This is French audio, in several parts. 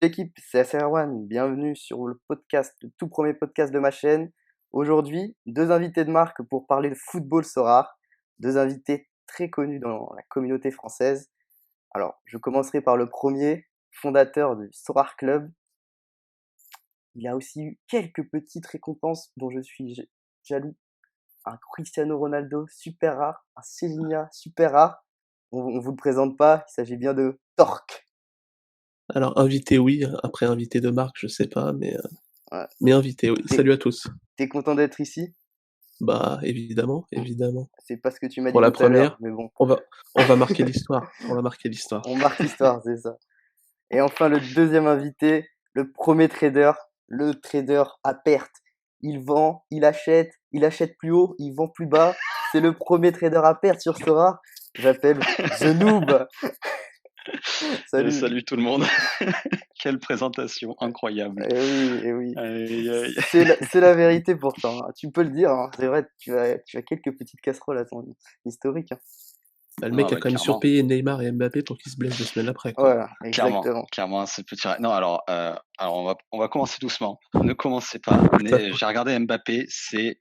L'équipe, c'est SR1, bienvenue sur le podcast, le tout premier podcast de ma chaîne. Aujourd'hui, deux invités de marque pour parler de football Sorare, deux invités très connus dans la communauté française. Alors, je commencerai par le premier, fondateur du Sorare Club. Il a aussi eu quelques petites récompenses dont je suis jaloux. Un Cristiano Ronaldo super rare, un Célinia super rare. On vous le présente pas, il s'agit bien de Torque. Alors invité oui, après invité de marque, je sais pas, Ouais. mais invité oui. T'es, Salut à tous. t'es content d'être ici? Bah évidemment, évidemment. C'est pas ce que tu m'as Pour dit la tout à l'heure, première, mais bon, on va on va marquer l'histoire, on va marquer l'histoire. on marque l'histoire, c'est ça. Et enfin, le deuxième invité, le premier trader, le trader à perte. Il vend, il achète plus haut, il vend plus bas. C'est le premier trader à perte sur Sora. J'appelle The Noob. Salut. Salut tout le monde. Quelle présentation incroyable. Eh oui. Aïe, aïe. C'est la vérité pourtant, hein. Tu peux le dire, hein. C'est vrai, tu as quelques petites casseroles à ton historique, hein. Bah, le Ah mec a bah, quand même clairement, surpayé Neymar et Mbappé pour qu'ils se blessent 2 semaines après, quoi. Voilà, clairement, exactement. clairement, ce petit. Non, alors on va commencer doucement. Ne commencez pas. Tout à fait. J'ai regardé Mbappé, c'est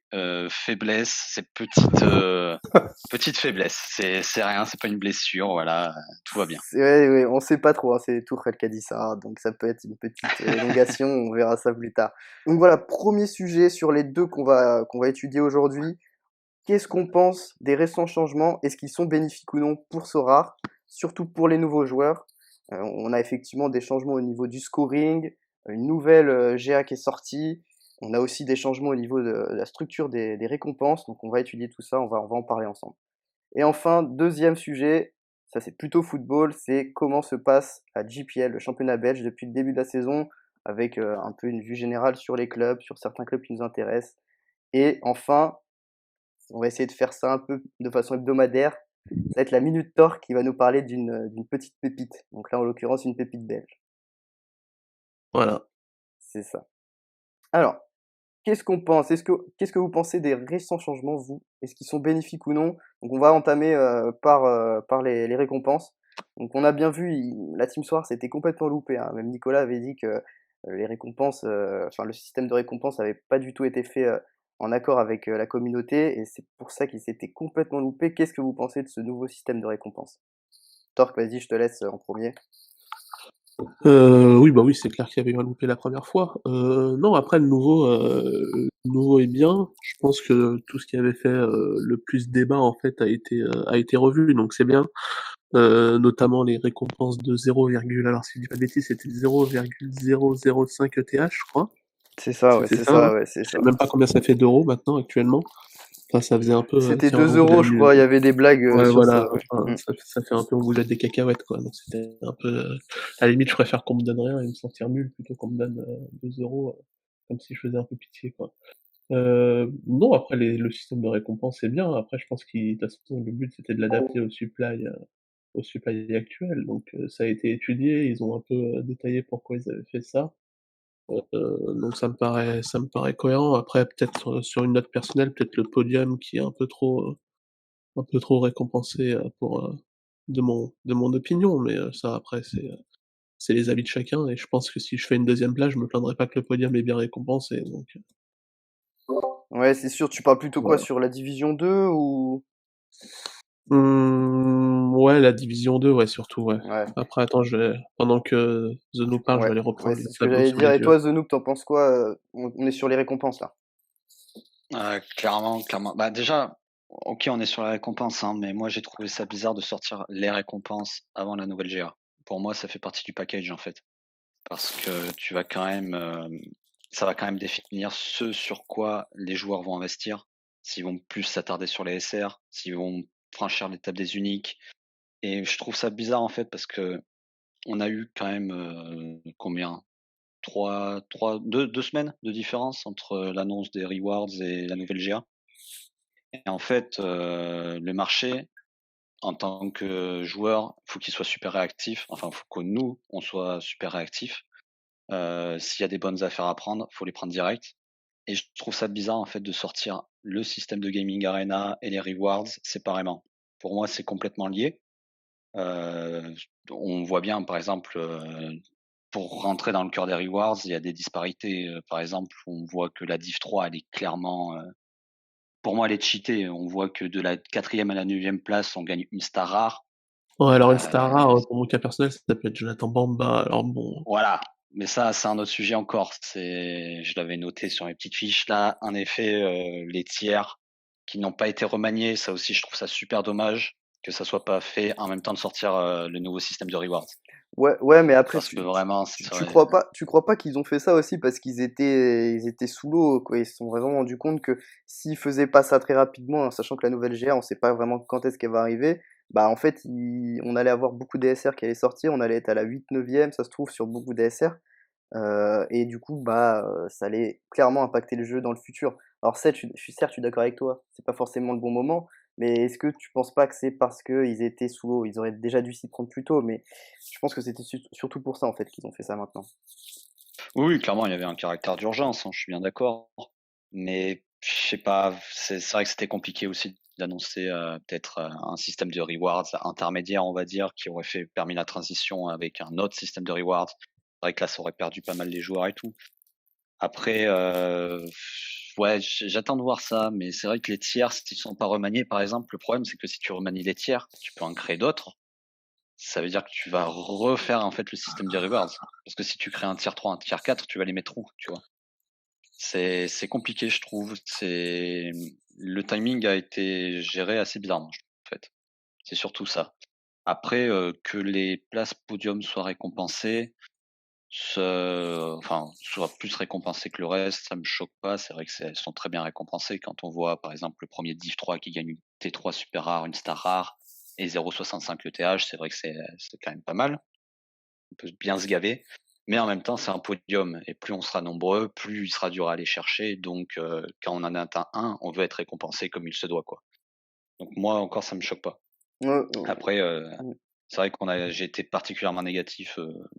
faiblesse, c'est petite faiblesse. C'est rien, c'est pas une blessure, voilà, tout va bien. Ouais, ouais, on sait pas trop, hein, c'est Tourelle qui a dit ça, donc ça peut être une petite élongation, on verra ça plus tard. Donc voilà, premier sujet sur les deux qu'on va étudier aujourd'hui. Qu'est-ce qu'on pense des récents changements? Est-ce qu'ils sont bénéfiques ou non pour Sorare, surtout pour les nouveaux joueurs? On a effectivement des changements au niveau du scoring, une nouvelle GA qui est sortie. On a aussi des changements au niveau de la structure des récompenses, donc on va étudier tout ça, on va en parler ensemble. Et enfin, deuxième sujet, ça c'est plutôt football, c'est comment se passe la GPL, le championnat belge, depuis le début de la saison, avec un peu une vue générale sur les clubs, sur certains clubs qui nous intéressent. Et enfin, on va essayer de faire ça un peu de façon hebdomadaire. Ça va être la Minute Thor qui va nous parler d'une petite pépite. Donc là, en l'occurrence, une pépite belge. Voilà. C'est ça. Alors, qu'est-ce qu'on pense? Qu'est-ce que vous pensez des récents changements, vous? Est-ce qu'ils sont bénéfiques ou non? Donc on va entamer par les récompenses. Donc on a bien vu, la Team Soir s'était complètement loupé, hein. Même Nicolas avait dit que les récompenses, enfin le système de récompense n'avait pas du tout été fait en accord avec la communauté, et c'est pour ça qu'il s'était complètement loupé. Qu'est-ce que vous pensez de ce nouveau système de récompense? Torque, vas-y, je te laisse en premier. Oui, bah oui, c'est clair qu'il y avait eu un loupé la première fois. Non, après le nouveau est bien. Je pense que tout ce qui avait fait, le plus débat en fait a été revu, donc c'est bien. Notamment les récompenses de 0, alors si je dis pas de bêtises, c'était 0,005 ETH, je crois. C'est ça, ouais, C'était c'est ça, hein? ça, ouais, c'est Je ça. sais même pas combien ça fait d'euros maintenant actuellement. Enfin, ça faisait un peu, C'était tiens, 2 on vous euros, donne je crois, il y avait des blagues ouais, sur ça, voilà, ouais. enfin, Mm. ça fait un peu on vous jette des cacahuètes, quoi. Donc c'était un peu, à la limite, je préfère qu'on me donne rien et me sentir nul plutôt qu'on me donne 2 euros, comme si je faisais un peu pitié, quoi. Non, après le système de récompense est bien. Après, je pense qu'il de toute façon, le but c'était de l'adapter au supply actuel. Donc ça a été étudié, ils ont un peu détaillé pourquoi ils avaient fait ça. Donc ça me paraît cohérent. Après, peut-être sur une note personnelle, peut-être le podium qui est un peu trop récompensé de mon opinion, mais ça après c'est les avis de chacun. Et je pense que si je fais une deuxième place, je me plaindrai pas que le podium est bien récompensé. Donc Ouais, c'est sûr, tu parles plutôt quoi voilà. sur la division 2 ou... Ouais, la division 2, ouais, surtout, ouais. Ouais, Après, attends, pendant que The nous parle, je vais ouais, aller ouais, reprendre le c'est ce que tableau j'allais sous dire. les Et yeux. toi, The Noob, t'en penses quoi? On est sur les récompenses là. Clairement, clairement. Bah déjà, ok, on est sur la récompense, hein, mais moi j'ai trouvé ça bizarre de sortir les récompenses avant la nouvelle GA. Pour moi, ça fait partie du package en fait, parce que tu vas quand même, ça va quand même définir ce sur quoi les joueurs vont investir, s'ils vont plus s'attarder sur les SR, s'ils vont franchir l'étape des uniques. Et je trouve ça bizarre en fait parce que on a eu quand même combien 2 semaines de différence entre l'annonce des rewards et la nouvelle GA. Et en fait, le marché, en tant que joueur, faut qu'il soit super réactif. Enfin, faut que nous, on soit super réactifs. S'il y a des bonnes affaires à prendre, faut les prendre direct. Et je trouve ça bizarre en fait de sortir le système de gaming arena et les rewards séparément. Pour moi, c'est complètement lié. On voit bien, par exemple, pour rentrer dans le cœur des rewards, il y a des disparités. Par exemple, on voit que la Div 3, elle est clairement, pour moi, elle est cheatée. On voit que de la 4e à la 9e place, on gagne une star rare. Ouais, alors une star rare, Euh, pour mon cas personnel, ça peut être Jonathan Bamba, alors bon. voilà. Mais ça, c'est un autre sujet encore. Je l'avais noté sur mes petites fiches là. En effet, les tiers qui n'ont pas été remaniés, ça aussi, je trouve ça super dommage que ça soit pas fait en même temps de sortir le nouveau système de rewards. Ouais, mais après, Parce que vraiment, tu crois pas qu'ils ont fait ça aussi parce ils étaient sous l'eau, quoi. Ils se sont vraiment rendus compte que s'ils faisaient pas ça très rapidement, hein, sachant que la nouvelle GA, on sait pas vraiment quand est-ce qu'elle va arriver, bah, en fait, on allait avoir beaucoup d'ASR qui allaient sortir, on allait être à la 8, 9e, ça se trouve, sur beaucoup d'ASR. Et du coup, bah, ça allait clairement impacter le jeu dans le futur. Alors certes, je suis d'accord avec toi, c'est pas forcément le bon moment, mais est-ce que tu penses pas que c'est parce qu'ils étaient sous l'eau? Ils auraient déjà dû s'y prendre plus tôt, mais je pense que c'était surtout pour ça, en fait, qu'ils ont fait ça maintenant. Oui, clairement, il y avait un caractère d'urgence, hein, je suis bien d'accord. Mais je sais pas, c'est vrai que c'était compliqué aussi d'annoncer peut-être un système de rewards intermédiaire, on va dire, qui aurait permis la transition avec un autre système de rewards. C'est vrai que là, ça aurait perdu pas mal les joueurs et tout. Après, ouais, j'attends de voir ça, mais c'est vrai que les tiers, s'ils sont pas remaniés, par exemple, le problème, c'est que si tu remanies les tiers, tu peux en créer d'autres. Ça veut dire que tu vas refaire en fait le système de rewards. Parce que si tu crées un tier 3, un tier 4, tu vas les mettre où, tu vois? C'est compliqué, je trouve. Le timing a été géré assez bizarrement, je trouve, en fait. C'est surtout ça. Après, que les places podium soient récompensées, enfin, soient plus récompensées que le reste, ça me choque pas. C'est vrai que elles sont très bien récompensées quand on voit, par exemple, le premier Div 3 qui gagne une T3 super rare, une star rare et 0,65 ETH. C'est vrai que c'est quand même pas mal. On peut bien se gaver. Mais en même temps, c'est un podium. Et plus on sera nombreux, plus il sera dur à aller chercher. Donc, quand on en atteint un, on veut être récompensé comme il se doit, quoi. Donc, moi, encore, ça me choque pas. Ouais, Après, mmh. c'est vrai j'ai été particulièrement négatif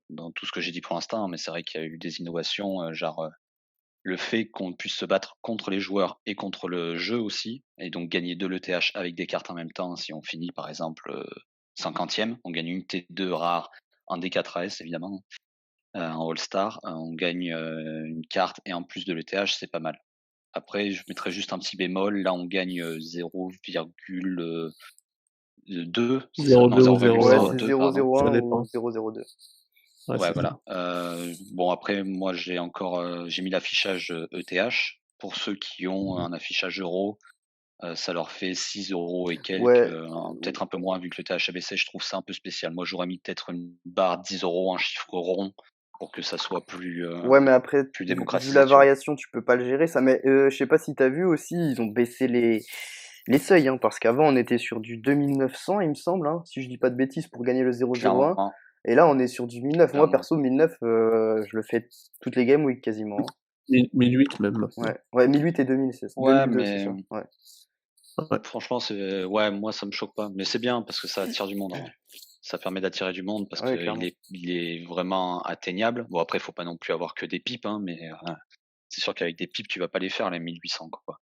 dans tout ce que j'ai dit pour l'instant, mais c'est vrai qu'il y a eu des innovations, genre le fait qu'on puisse se battre contre les joueurs et contre le jeu aussi, et donc gagner de l'ETH avec des cartes en même temps. Si on finit par exemple 50e, on gagne une T2 rare, un D4AS évidemment, en All-Star, on gagne une carte et en plus de l'ETH, c'est pas mal. Après, je mettrais juste un petit bémol, là on gagne 0,2, c'est ça? Non, 0,2 ou Ouais, 0,1, ouais. c'est 0,02, pardon. 001 Ça ou dépend. 002. Ouais, Ouais, c'est ça. voilà. Bon, après, moi, j'ai mis l'affichage ETH. Pour ceux qui ont un affichage euro, ça leur fait 6 euros et quelques, Ouais, peut-être un peu moins vu que le TH a baissé. Je trouve ça un peu spécial. Moi, j'aurais mis peut-être une barre 10 euros, un chiffre rond, pour que ça soit ouais, mais après, plus vu la démocratisé, tu vois. variation, tu peux pas le gérer ça. Mais je sais pas si t'as vu aussi, ils ont baissé les seuils, hein, parce qu'avant on était sur du 2900, il me semble, hein, si je dis pas de bêtises, pour gagner le 001. Clairement, Et là, on est sur du 1009. Moi, clairement. perso, 1009, je le fais toutes les game week quasiment, hein. 1008 même Ouais, maintenant. ouais, 1008 et 2000, c'est ça. Ouais, 2002, c'est mais ça. Ouais. Ouais. franchement, ouais, moi, ça me choque pas. Mais c'est bien parce que ça attire du monde, en vrai. Ça permet d'attirer du monde parce Ouais, qu'il clairement. est vraiment atteignable. Bon, après, il faut pas non plus avoir que des pipes, hein, mais c'est sûr qu'avec des pipes, tu vas pas les faire, les 1800, quoi.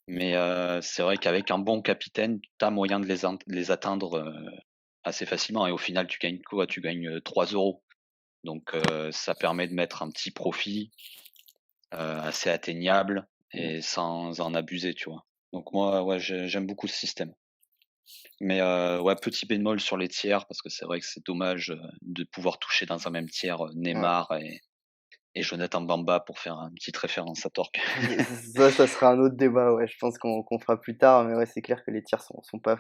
Mais c'est vrai qu'avec un bon capitaine, tu as moyen de les atteindre assez facilement. Et au final, tu gagnes quoi? Tu gagnes 3 euros. Donc, ça permet de mettre un petit profit assez atteignable et sans en abuser, tu vois. Donc, moi, ouais, j'aime beaucoup ce système. Mais ouais, petit bémol sur les tiers, parce que c'est vrai que c'est dommage de pouvoir toucher dans un même tiers Ouais. Neymar et Jonathan Bamba pour faire une petite référence à Torque. Ça sera un autre débat, ouais, je pense qu'on fera plus tard, mais ouais, c'est clair que les tirs sont pas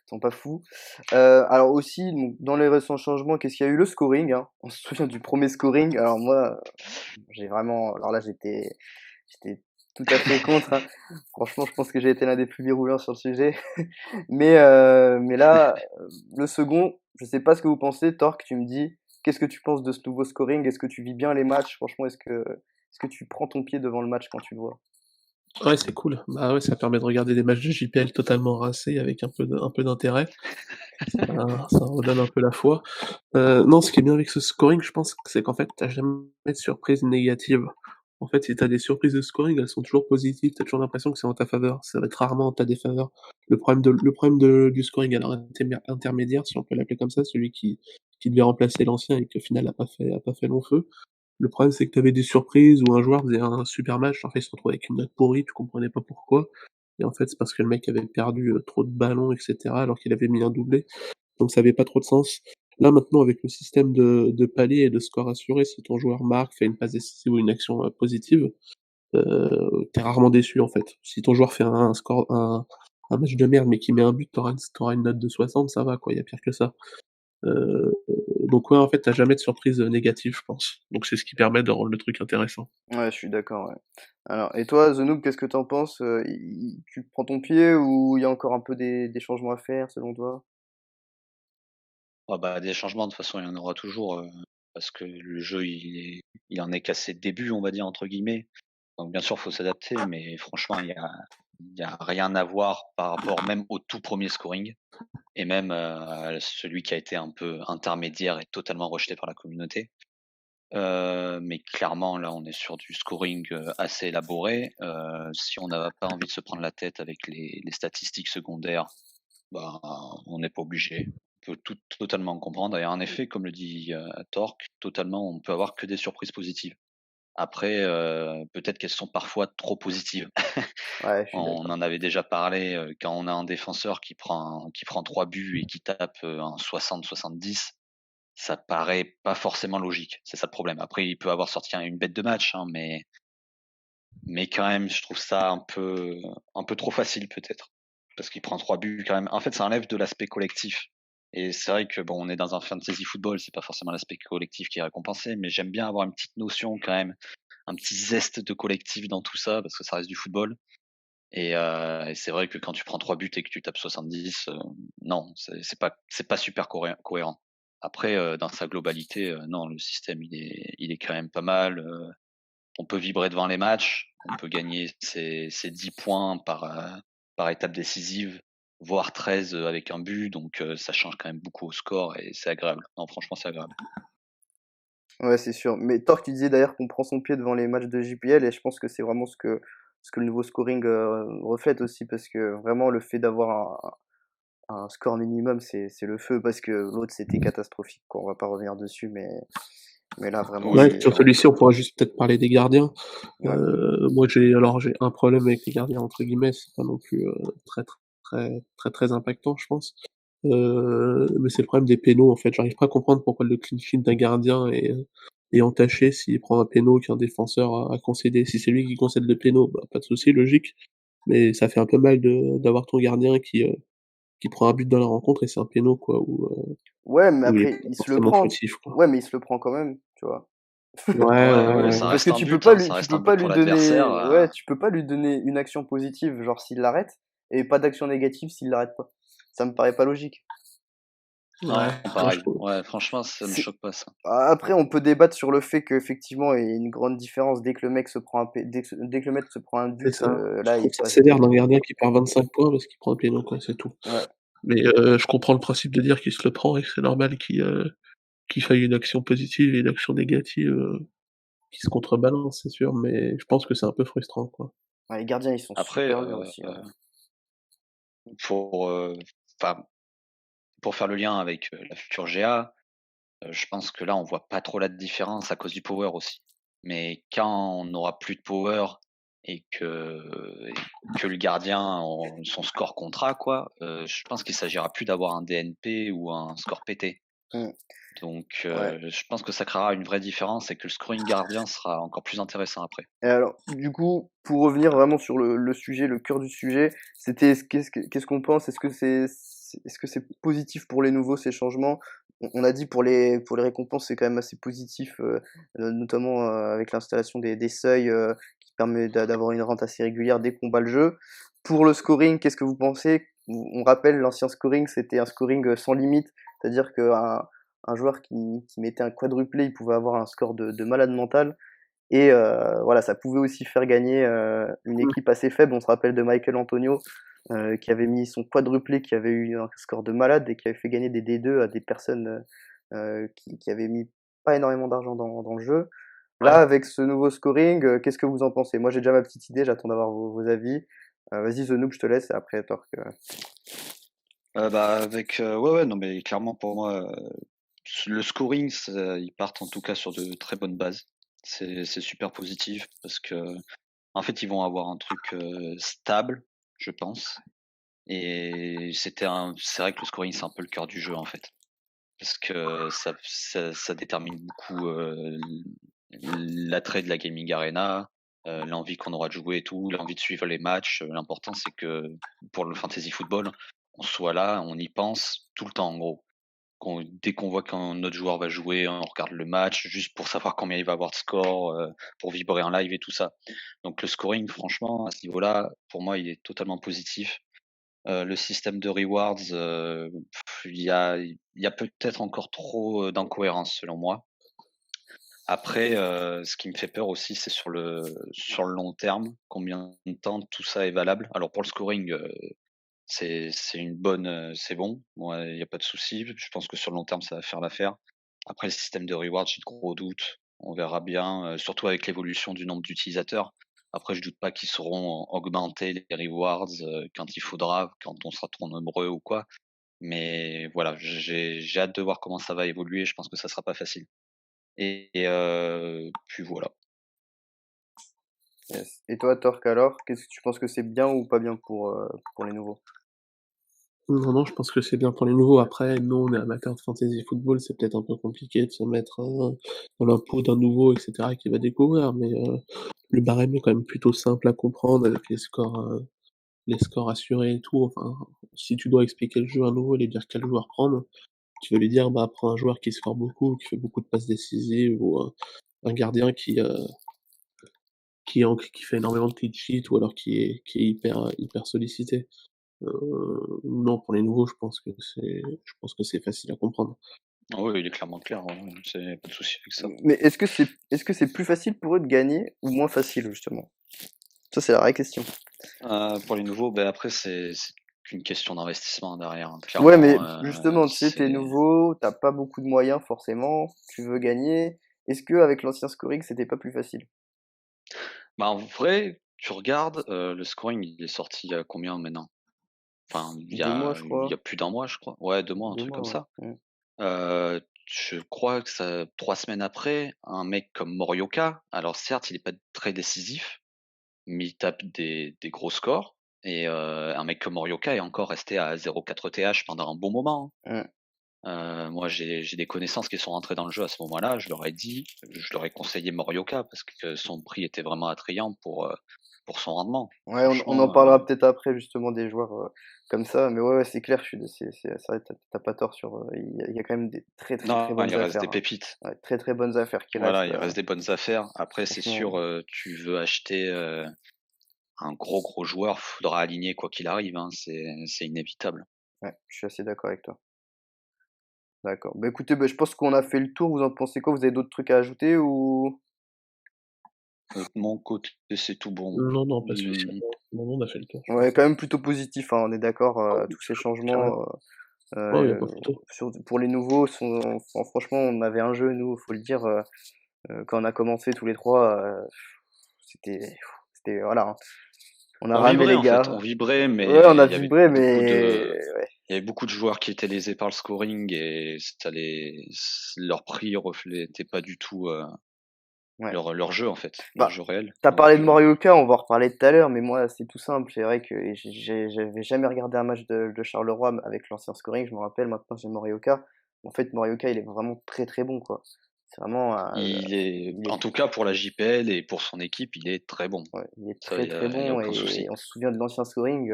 sont pas fous. Alors aussi, donc, dans les récents changements, qu'est-ce qu'il y a eu? Le scoring, hein. On se souvient du premier scoring. Alors moi, j'ai vraiment, alors là, j'étais tout à fait contre, hein. Franchement, je pense que j'ai été l'un des plus virulents sur le sujet. Mais là, le second, je sais pas ce que vous pensez. Torque, tu me dis, qu'est-ce que tu penses de ce nouveau scoring? Est-ce que tu vis bien les matchs? Franchement, est-ce que tu prends ton pied devant le match quand tu le vois? Ouais, c'est cool. Bah, ouais, ça permet de regarder des matchs de JPL totalement rincés avec un peu d'intérêt. Ça redonne un peu la foi. Non, ce qui est bien avec ce scoring, je pense, c'est qu'en fait, tu jamais de surprise négative. En fait, si tu as des surprises de scoring, elles sont toujours positives, tu as toujours l'impression que c'est en ta faveur. Ça va être rarement en ta défaveur. Le problème du scoring à l'heure intermédiaire, si on peut l'appeler comme ça, celui qui qui devait remplacer l'ancien et qui au final a pas fait long feu. Le problème, c'est que tu avais des surprises où un joueur faisait un super match, en fait, il se retrouvait avec une note pourrie, tu comprenais pas pourquoi et en fait, c'est parce que le mec avait perdu, trop de ballons et cetera, alors qu'il avait mis un doublé, donc ça avait pas trop de sens. Là, maintenant, avec le système de paliers et de score assuré, si ton joueur marque, fait une passe décisive ou une action, positive, tu rarement déçu, en fait. Si ton joueur fait un match de merde, mais qu'il met un but, tu une note de 60, ça va, quoi, il y a pire que ça. Heu, donc ouais, en fait, tu jamais de surprise, négative, je pense. Donc c'est ce qui permet de rendre le truc intéressant. Ouais, je suis d'accord, ouais. Alors, et toi, The Noob, qu'est-ce que t'en penses? Tu prends ton pied ou il y a encore un peu des changements à faire selon toi? Ah bah, des changements, de toute façon, il y en aura toujours, parce que le jeu, il en est qu'à ses «débuts», on va dire, entre guillemets. Donc bien sûr, faut s'adapter, mais franchement, il y a rien à voir par rapport même au tout premier scoring et même, celui qui a été un peu intermédiaire et totalement rejeté par la communauté. Mais clairement, là, on est sur du scoring, assez élaboré. Si on n'a pas envie de se prendre la tête avec les statistiques secondaires, bah, on n'est pas obligé. On peut totalement comprendre et en effet, comme le dit, Torque, totalement, on peut avoir que des surprises positives. Après, peut-être qu'elles sont parfois trop positives. Ouais, je suis On d'accord. en avait déjà parlé, quand on a un défenseur qui prend 3 buts et qui tape, un 60-70, ça paraît pas forcément logique. C'est ça le problème. Après, il peut avoir sorti une bête de match, hein, mais quand même, je trouve ça un peu trop facile peut-être. Parce qu'il prend 3 buts quand même. En fait, ça enlève de l'aspect collectif. Et c'est vrai que bon, on est dans un fantasy football, c'est pas forcément l'aspect collectif qui est récompensé, mais j'aime bien avoir une petite notion quand même, un petit zeste de collectif dans tout ça, parce que ça reste du football. Et c'est vrai que quand tu prends 3 buts et que tu tapes 70, non, c'est pas super cohérent. Après, dans sa globalité, non, le système il est quand même pas mal. On peut vibrer devant les matchs, on peut gagner ses 10 points par étape décisive, voire 13 avec un but, donc ça change quand même beaucoup au score et c'est agréable. Non, franchement, c'est agréable. Ouais, c'est sûr. Mais Torque, tu disais d'ailleurs qu'on prend son pied devant les matchs de JPL et je pense que c'est vraiment ce que le nouveau scoring reflète aussi parce que vraiment le fait d'avoir un score minimum, c'est le feu parce que l'autre c'était catastrophique, quoi. On va pas revenir dessus, mais là vraiment Oui, Ouais, c'est sur clairement. celui-ci, on pourra juste peut-être parler des gardiens. ouais. Moi, j'ai un problème avec les gardiens entre guillemets, c'est pas non plus, très impactant, je pense. Mais c'est le problème des pénaux, en fait. J'arrive pas à comprendre pourquoi le clean sheet d'un gardien est entaché s'il prend un pénal qu'un défenseur a concédé. Si c'est lui qui concède le pénal, bah, pas de souci, logique, mais ça fait un peu mal d'avoir ton gardien qui prend un but dans la rencontre et c'est un pénal quoi, Ouais, mais où il est après pas il se le forcément prend. fautif, quoi. Ouais, mais il se le prend quand même, tu vois? Ouais, Ouais, ouais, ouais, ouais. ça Parce reste que un tu peux but, pas hein, lui ça tu reste un peux pas but pour lui l'adversaire. donner ouais, tu peux pas lui donner une action positive, genre s'il l'arrête et pas d'action négative s'il l'arrête pas. Ça me paraît pas logique. Ouais, Non, moi je pareil. trouve Ouais, franchement, ça me C'est choque pas ça. après on peut débattre sur le fait qu'effectivement il y a une grande différence dès que le mec se prend dès que le mec se prend un c'est but, ça. Je là il trouve se ça passe des sévère trucs. d'un gardien qui perd 25 points parce qu'il prend un pénal, quoi, c'est tout. Ouais. Mais je comprends le principe de dire qu'il se le prend et que c'est normal qu'il faille une action positive et une action négative, qui se contrebalancent, c'est sûr, mais je pense que c'est un peu frustrant, quoi. Ouais, les gardiens ils sont Après, super durs aussi, hein. pour, enfin, pour faire le lien avec, la future GA, je pense que là, on voit pas trop la différence à cause du power aussi. Mais quand on n'aura plus de power et que le gardien son score comptera quoi, je pense qu'il s'agira plus d'avoir un DNP ou un score pété. Mmh. Donc Ouais. je pense que ça créera une vraie différence et que le scoring gardien sera encore plus intéressant après. Et alors, du coup, pour revenir vraiment sur le sujet, le cœur du sujet, c'était qu'est-ce qu'on pense? Est-ce que c'est positif pour les nouveaux, ces changements? On a dit pour les récompenses, c'est quand même assez positif, notamment, avec l'installation des seuils, qui permet d'avoir une rente assez régulière dès qu'on bat le jeu. Pour le scoring, qu'est-ce que vous pensez? On rappelle, l'ancien scoring, c'était un scoring, sans limite, c'est-à-dire qu'un joueur qui mettait un quadruplé, il pouvait avoir un score de malade mental. Et voilà, ça pouvait aussi faire gagner, une Mmh. équipe assez faible. On se rappelle de Michael Antonio, qui avait mis son quadruplé, qui avait eu un score de malade et qui avait fait gagner des D2 à des personnes, qui avaient mis pas énormément d'argent dans le jeu. Là, Ouais. avec ce nouveau scoring, qu'est-ce que vous en pensez? Moi, j'ai déjà ma petite idée, j'attends d'avoir vos avis. Vas-y, The Noob, je te laisse et après Torque, Bah, avec, ouais, ouais, non mais clairement pour moi, Le scoring, ils partent en tout cas sur de très bonnes bases. C'est super positif parce que en fait, ils vont avoir un truc stable, je pense. Et c'est vrai que le scoring, c'est un peu le cœur du jeu en fait, parce que ça détermine beaucoup l'attrait de la gaming arena, l'envie qu'on aura de jouer et tout, l'envie de suivre les matchs. L'important, c'est que pour le fantasy football, on soit là, on y pense tout le temps en gros. Dès qu'on voit qu'un autre joueur va jouer, on regarde le match juste pour savoir combien il va avoir de score, pour vibrer en live et tout ça. Donc le scoring, franchement, à ce niveau-là, pour moi, il est totalement positif. Le système de rewards, il y a peut-être encore trop d'incohérences selon moi. Après, ce qui me fait peur aussi, c'est sur le long terme, combien de temps tout ça est valable. Alors pour le scoring, c'est une bonne, c'est bon. Moi, il y a pas de souci. Je pense que sur le long terme, ça va faire l'affaire. Après le système de rewards, j'ai de gros doutes. On verra bien, surtout avec l'évolution du nombre d'utilisateurs. Après, je doute pas qu'ils sauront augmenter les rewards, quand il faudra, quand on sera trop nombreux ou quoi. Mais voilà, j'ai hâte de voir comment ça va évoluer. Je pense que ça sera pas facile. Puis voilà. Yes. Et toi, Torque, alors, qu'est-ce que tu penses que c'est bien ou pas bien pour les nouveaux? Non, non, je pense que c'est bien pour les nouveaux. Après, nous, on est amateurs de fantasy football, c'est peut-être un peu compliqué de se mettre, dans la peau d'un nouveau et cetera qui va découvrir, mais le barème est quand même plutôt simple à comprendre avec les scores assurés et tout. Enfin, si tu dois expliquer le jeu à un nouveau, lui dire quel joueur prendre, tu veux lui dire: «Bah, prends un joueur qui score beaucoup, qui fait beaucoup de passes décisives ou un gardien qui fait énormément de clean sheet ou alors qui est hyper sollicité». Non, pour les nouveaux, je pense que c'est facile à comprendre. Ah oui, il est clairement clair, ouais, ouais, c'est pas de souci avec ça. Mais est-ce que c'est plus facile pour eux de gagner ou moins facile, justement? Ça, c'est la vraie question. Pour les nouveaux, ben après c'est qu'une question d'investissement derrière, hein. Ouais, mais Clairement, justement, tu sais, t'es c'est nouveau, t'as pas beaucoup de moyens forcément, tu veux gagner. Est-ce que avec l'ancien scoring, c'était pas plus facile? bah, en vrai, tu regardes, le scoring, il est sorti il y a combien maintenant? Enfin, il y 2 mois, a je il y crois. a plus d'un mois, je crois. Ouais, 2 mois, un 2 truc comme mois, ça. ouais. Je crois que ça 3 semaines après, un mec comme Morioka, alors certes, il est pas très décisif, mais il tape des gros scores et un mec comme Morioka est encore resté à 0,4 TH pendant un bon moment, Mmh, mmh. hein. Moi, j'ai des connaissances qui sont rentrées dans le jeu à ce moment-là, je leur ai conseillé Morioka parce que son prix était vraiment attrayant pour son rendement. Ouais, on en Franchement, parlera peut-être après justement des joueurs, comme ça, mais ouais, ouais, c'est clair, je suis c'est vrai, tu pas tort sur, il y a quand même des très, très, très non, il bonnes reste affaires, des hein. pépites. Ouais, très, très bonnes affaires qui Voilà, restent, il reste des bonnes affaires. Après, c'est sûr, franchement, tu veux acheter, un gros joueur, faudra aligner quoi qu'il arrive, hein, c'est inévitable. ouais, je suis assez d'accord avec toi. D'accord. Bah, écoutez, bah, je pense qu'on a fait le tour, vous en pensez quoi? Vous avez d'autres trucs à ajouter ou? De mon côté, c'est tout bon. Non, non, pas Mmh, spécialement. Non, non, on a fait le tour, je Ouais, pense. quand même plutôt positif, hein, on est d'accord, Ah oui, tous ces carrément. changements, Ouais, y a pas photo. pour les nouveaux sont enfin franchement, on avait un jeu, nous, faut le dire, quand on a commencé tous les 3, c'était voilà, hein. On a on ramé vibrait les en fait, gars. on vibrait, Ouais, on mais a vibré, mais ouais, il y avait beaucoup de joueurs qui étaient lésés par le scoring et leur prix reflétait pas du tout, ouais. leur jeu en fait, leur Bah, jeu réel. tu Donc parlé de Mario Kart, on va en reparler tout à l'heure, mais moi, c'est tout simple. C'est vrai que j'avais jamais regardé un match de Charleroi avec l'ancien scoring, je me rappelle, maintenant j'ai Mario Kart. En fait, Mario Kart, il est vraiment très, très bon, quoi. C'est vraiment il est il est en tout cas pour la JPL et pour son équipe, il est très bon. ouais, il est Ça, très, très y a bon aucun et souci. on se souvient de l'ancien scoring,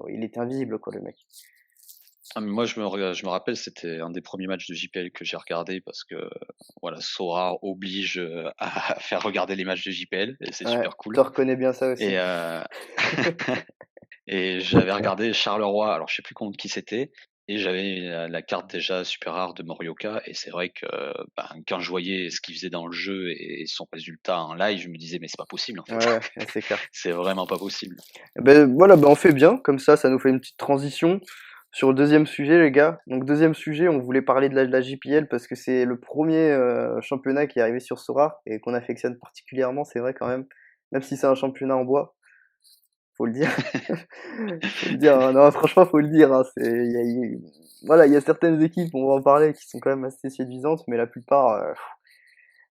il était invisible, quoi, le mec. Ah mais moi je me rappelle, c'était un des premiers matchs de JPL que j'ai regardé parce que, voilà, Sora oblige, à faire regarder les matchs de JPL et c'est Ouais, super cool tu reconnais bien ça aussi. et et j'avais regardé Charleroi, alors je sais plus contre qui c'était et j'avais la carte déjà super rare de Morioka et c'est vrai que, ben, quand je voyais ce qu'il faisait dans le jeu et son résultat en live, je me disais: «Mais c'est pas possible en Ouais, fait, ouais, c'est clair. c'est vraiment pas possible». Voilà, on fait bien, comme ça nous fait une petite transition sur le deuxième sujet, les gars. Donc, deuxième sujet, on voulait parler de la JPL parce que c'est le premier championnat qui est arrivé sur Sora et qu'on affectionne particulièrement, c'est vrai quand même. Même si c'est un championnat en bois, faut le dire. Faut le dire, hein. Non, franchement, faut le dire, hein. Voilà, il y a certaines équipes, on va en parler, qui sont quand même assez séduisantes, mais la plupart,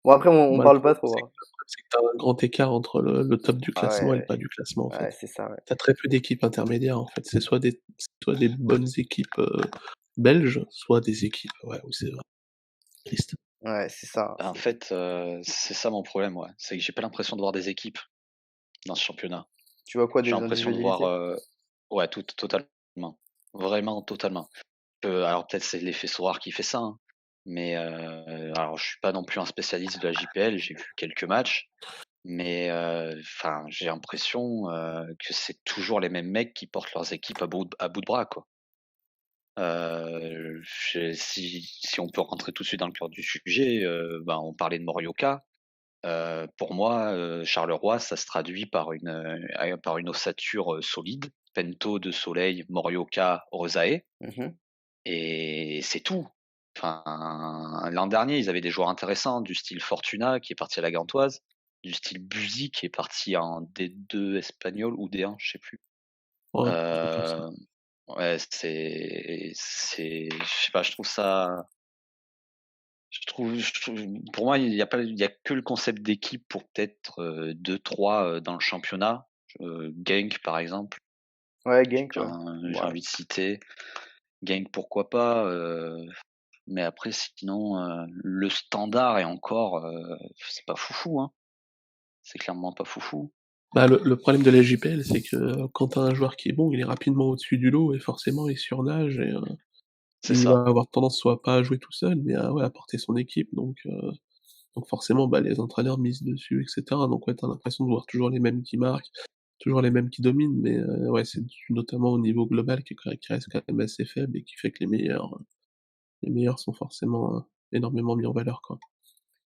bon après, on Bah, le parle pas problème, trop, hein. c'est que tu un grand écart entre le top du Ah classement et le ouais, bas du classement, en ouais, fait. c'est ça, ouais. Tu as très peu d'équipes intermédiaires, en fait. C'est soit des bonnes équipes, belges, soit des équipes, ouais, où c'est vraiment triste. Ouais, c'est ça. Bah, en fait, c'est ça mon problème, ouais. C'est que j'ai pas l'impression de voir des équipes dans ce championnat. Tu vois quoi, J'ai des l'impression de voir, individualités? ouais, totalement. Vraiment totalement. Alors peut-être c'est l'effet Sorare qui fait ça, hein, mais alors je suis pas non plus un spécialiste de la JPL, j'ai vu quelques matchs, mais enfin, j'ai l'impression, que c'est toujours les mêmes mecs qui portent leurs équipes à bout de bras, quoi. Si on peut rentrer tout de suite dans le cœur du sujet, ben, on parlait de Morioka. Pour moi, Charleroi, ça se traduit par une ossature, solide, Pento, De Soleil, Morioka, Rosae Mmh. et c'est tout. Enfin, l'an dernier, ils avaient des joueurs intéressants du style Fortuna qui est parti à la Gantoise, du style Buzy qui est parti en D2 espagnol ou D1, je sais plus. Ouais, un truc comme ça. Heu, ouais, je sais pas, je trouve pour moi, il y a que le concept d'équipe pour peut-être, 2-3, dans le championnat. Genk par exemple, Ouais, j'ai Genk, j'ai ouais. un j'ai Ouais. envie de citer. Genk pourquoi pas, mais après sinon, le Standard et encore, c'est pas foufou, hein. C'est clairement pas foufou. Bah, le problème de la JPL, c'est que, quand tu as un joueur qui est bon, il est rapidement au-dessus du lot et forcément il surnage et C'est il ça. va avoir tendance soit pas à jouer tout seul, mais à ouais, à porter son équipe donc forcément, bah, les entraîneurs misent dessus et cetera donc ouais, tu as l'impression de voir toujours les mêmes qui marquent, toujours les mêmes qui dominent mais ouais, c'est dû notamment au niveau global qui reste quand même assez faible et qui fait que les meilleurs sont forcément, énormément mis en valeur, quoi.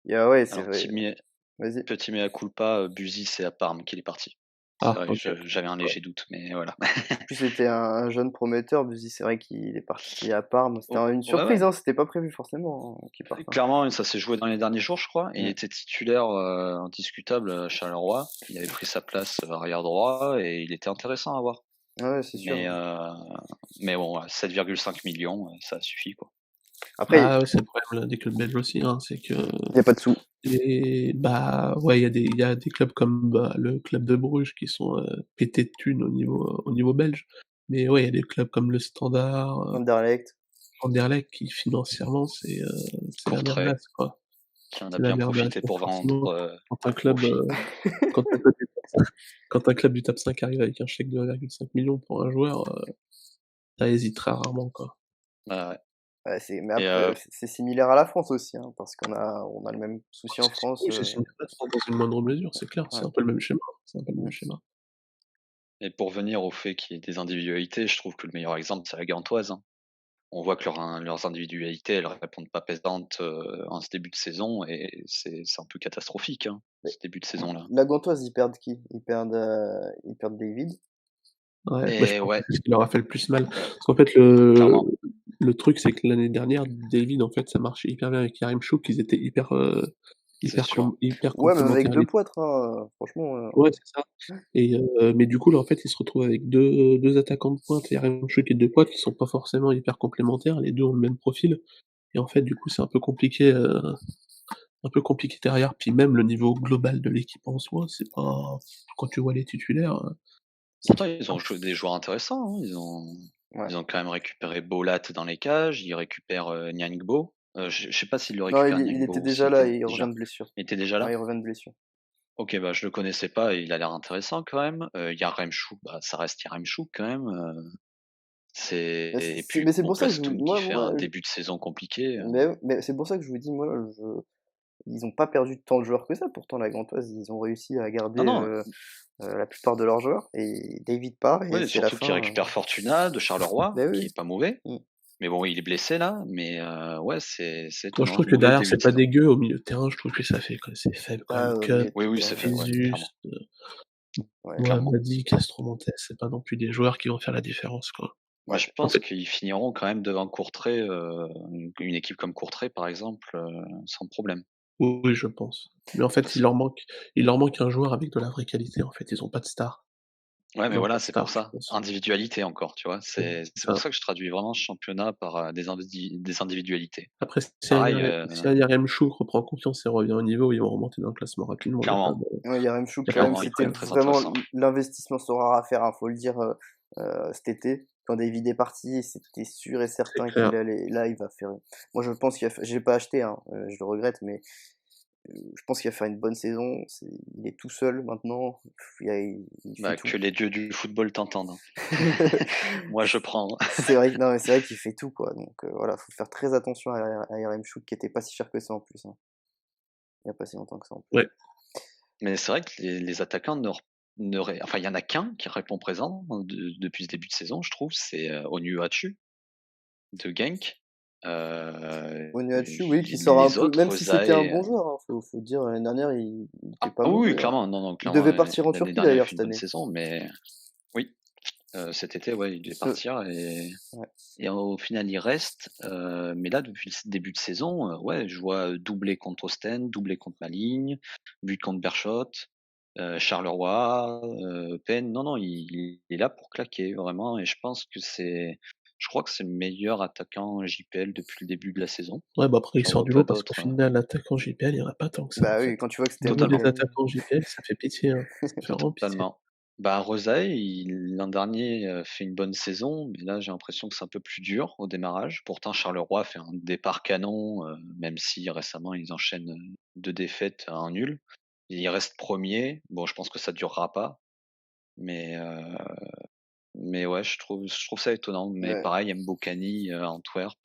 Ouais, c'est Alors vrai. Vas-y. petit mea culpa, Buzy, c'est à Parme qu'il est parti. C'est Ah vrai, OK. j'avais un léger doute, mais voilà. En plus, c'était un jeune prometteur, Buzy, c'est vrai qu'il est parti à Parme. C'était O une Ouais, surprise, ouais. hein, c'était pas prévu forcément, hein, qu'il parte, hein. Clairement, ça s'est joué dans les derniers jours, je crois. Il Mmh. était titulaire, indiscutable à Charleroi. Il avait pris sa place, arrière droit et il était intéressant à voir. Ouais, c'est sûr, Mais, hein. bon, ouais, 7,5 millions, ça suffit, quoi. Après, Bah, ouais, c'est le problème là des clubs belges aussi, hein, c'est que il y a pas de sous. bah, ouais, il y a des clubs comme, bah, le club de Bruges qui sont, pétés de thunes au niveau belge. Mais ouais, il y a des clubs comme le Standard, Anderlecht. Anderlecht qui financièrement c'est la Courtrai, merdasse, quoi. qui en a C'est la bien merdasse profité donc pour vendre, forcément quand un à club, profit. quand un club du top 5 quand un club du top 5 arrive avec un chèque de 1,5 million pour un joueur, ça hésite très rarement, quoi. Ouais, ouais Ouais, mais et après, c'est similaire à la France aussi, hein, parce qu'on a le même souci en France, C'est similaire dans une moindre mesure, c'est clair, c'est ouais. un peu le même schéma, c'est un peu le même Mmh. schéma. et pour venir au fait qu'il y ait des individualités, je trouve que le meilleur exemple, c'est la Gantoise, hein. On voit que leurs individualités, elles répondent pas pesantes, en ce début de saison et c'est un peu catastrophique, hein, Mais ce début de saison-là. la Gantoise, ils perdent qui? Ils perdent David. Ouais, bah, je Et pense que ouais, c'est ce qui leur a fait le plus mal. Parce qu'en fait, le clairement, le truc, c'est que l'année dernière, David, en fait, ça marchait hyper bien avec Yaremchuk, ils étaient c'est sûr. hyper Ouais, même avec complémentaires 2 les poitres, hein, franchement, ouais, c'est ça et mais du coup, là, en fait, ils se retrouvent avec deux attaquants de pointe, Yaremchuk et Depoitre, qui sont pas forcément hyper complémentaires. Les 2 ont le même profil et en fait, du coup, c'est un peu compliqué derrière. Puis même le niveau global de l'équipe en soi, c'est pas quand tu vois les titulaires, c'est Pourtant, ils ont des joueurs intéressants, hein. ouais. Ils ont quand même récupéré Bolat dans les cages, ils récupèrent, Niangbo. Je sais pas s'ils le Non, récupèrent il était Niangbo ou déjà s'il là était et il revient déjà de blessure. il était déjà Ouais, il là? revient de blessure. OK, bah, je le connaissais pas et il a l'air intéressant quand même. Yaremchuk, bah, ça reste Yaremchuk quand même, Mais c'est et c'est puis mais c'est pour ça que Oclastoun qui fait un début de saison compliqué, mais c'est pour ça que je vous dis, moi, ils ont pas perdu tant de joueurs que ça. Pourtant, la Gantoise, ils ont réussi à non, garder, non, la plupart de leurs joueurs et David part et ouais, c'est la surtout qu'ils fin, récupèrent Fortuna de Charleroi, beh, qui oui, est pas mauvais. mmh. Mais bon, il est blessé là, mais ouais, c'est moi, je étonnant. trouve que Mauvais derrière, début c'est de pas saison. dégueu. Au milieu de terrain, je trouve que ça fait quoi, c'est faible quand Ah, même. au Cut, milieu de Oui, oui, ça fait terrain, ouais, ouais, clairement, Jesus, ouais. clairement. Mohamadi, Castromontes, c'est pas non plus des joueurs qui vont faire la différence, quoi. Moi, Ouais. je En pense fait qu'ils finiront quand même devant Courtrai, une équipe comme Courtrai, par exemple, sans problème. oui, je pense. Mais en fait, Parce il leur manque un joueur avec de la vraie qualité, en fait, ils ont pas de star. Ouais, mais Non, voilà, pas c'est pour star, je ça. pense. Individualité encore, tu vois. C'est C'est pour ça. ça que je traduis vraiment ce championnat par des individualités. Après, Pareil, si un Yaremchuk reprend confiance et revient au niveau, ils vont remonter dans le classement rapidement. clairement, Ouais, Yaremchuk, Il y a quand pas de même, clairement, il peut c'était être problème. très vraiment intéressant. l'investissement Sorare à faire, hein, faut le dire, cet été. Quand David est parti, c'était sûr et C'est certain clair. qu'il allait. Là, il va faire. Moi, je pense qu'il va. J'ai pas acheté, hein, je le regrette, mais je pense qu'il va faire une bonne saison. Il est tout seul maintenant. Il fait Bah, tout. que les dieux du football t'entendent. Moi, je prends. C'est vrai, non, mais c'est vrai qu'il fait tout, quoi. Donc voilà, faut faire très attention à Yaremchuk, qui était pas si cher que ça en plus, hein. Il y a pas si longtemps que ça en plus. Ouais. Mais c'est vrai que les attaquants enfin, il y en a qu'un qui répond présent depuis ce début de saison, je trouve, c'est Onuachu de Genk. Onuachu, oui, qui sort un Les peu, autres, même si c'était un Zaï. bon joueur, hein, faut dire, l'année dernière, il était Ah pas oui, oui, mauvais, hein. clairement, non, non, Il clairement, devait partir en l'année Turquie dernière, il d'ailleurs fait cette une bonne année. saison, mais oui, cet été, ouais, il devait Ce- partir et. ouais. Et au final, il reste. Mais là, depuis le début de saison, ouais, je vois doublé contre Ostend, doublé contre Maligne, but contre Berchot, Charleroi, Penn. Non, non, il est là pour claquer, vraiment. Et je crois que c'est le meilleur attaquant JPL depuis le début de la saison. Ouais, bah après, il J'en sort vois du pas lot parce qu'au d'autres. final, l'attaquant JPL, il y en a pas tant que ça, en Bah oui, fait. quand tu vois que c'était Donner les Mbokani. attaquants JPL, ça fait pitié, hein. Ça fait vraiment pitié. Totalement. Bah, Rosaille, l'an dernier, fait une bonne saison, mais là, j'ai l'impression que c'est un peu plus dur au démarrage. Pourtant, Charleroi fait un départ canon, même si récemment, ils enchaînent 2 défaites à 1 nul. Ils restent premiers. Bon, je pense que ça durera pas, mais ouais, je trouve ça étonnant. Mais Ouais. pareil, Mbokani, à Antwerp,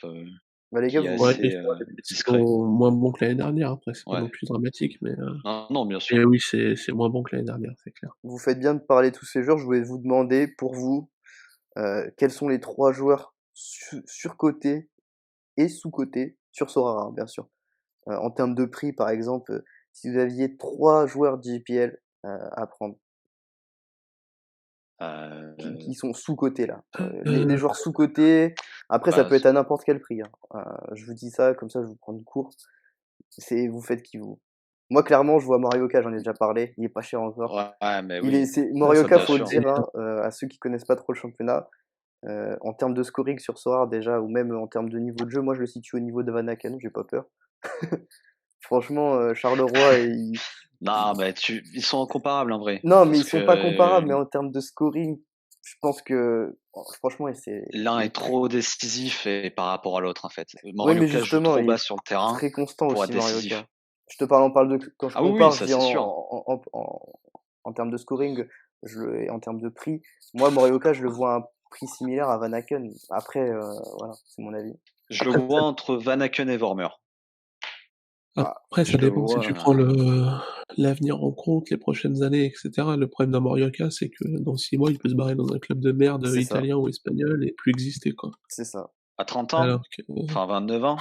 Bah les gars, qui est Ouais, vous, des assez, fois, ils discret. sont moins bons que l'année dernière. Après, c'est pas non Ouais. plus dramatique, Non, non, bien mais sûr. oui, c'est moins bon que l'année dernière, c'est clair. vous faites bien de parler de tous ces joueurs. Je voulais vous demander, pour vous, quels sont les 3 joueurs surcotés et sous-cotés sur Sorare, hein, bien sûr. En termes de prix, par exemple, si vous aviez 3 joueurs de JPL à prendre, qui Heu, sont sous-cotés là. Les Heu, joueurs sous-cotés, après ça bah, peut être à n'importe quel prix, hein. Je vous dis ça, comme ça je vous prends de court. Vous faites qui vous. Moi clairement, je vois Morioka, j'en ai déjà parlé, il est pas cher encore. ouais, mais Il est oui, c'est ah, ça Morioka, doit bien faut le sûr. coûter dire, hein, à ceux qui connaissent pas trop le championnat, en termes de scoring sur Sorare déjà, ou même en termes de niveau de jeu, moi je le situe au niveau de Van Aken, j'ai pas peur. Franchement, Charleroi et Non, mais ils sont incomparables en vrai. non, mais Parce ils sont pas que comparables, mais en termes de scoring, je pense que franchement, c'est l'un il est est très trop décisif par rapport à l'autre, en fait. oui, mais Morioka joue justement, trop il bas est sur le terrain très constant pour être aussi Morioka. décisif. On parle de quand je Ah oui, oui, compare, je ça dis c'est sûr. en termes de scoring, et en termes de prix. Moi, Morioka, je le vois à un prix similaire à Van Aken. Après, voilà, c'est mon avis. Je le après vois entre Van Aken et Vormer. Ah, après ça Je le dépend si tu prends vois. l'avenir en compte, les prochaines années et cetera. Le problème d'un Morioka, c'est que dans 6 mois, il peut se barrer dans un club de merde, c'est ça, italien ou espagnol et plus exister, quoi. c'est ça. À 30 ans, Alors que enfin 29 ans,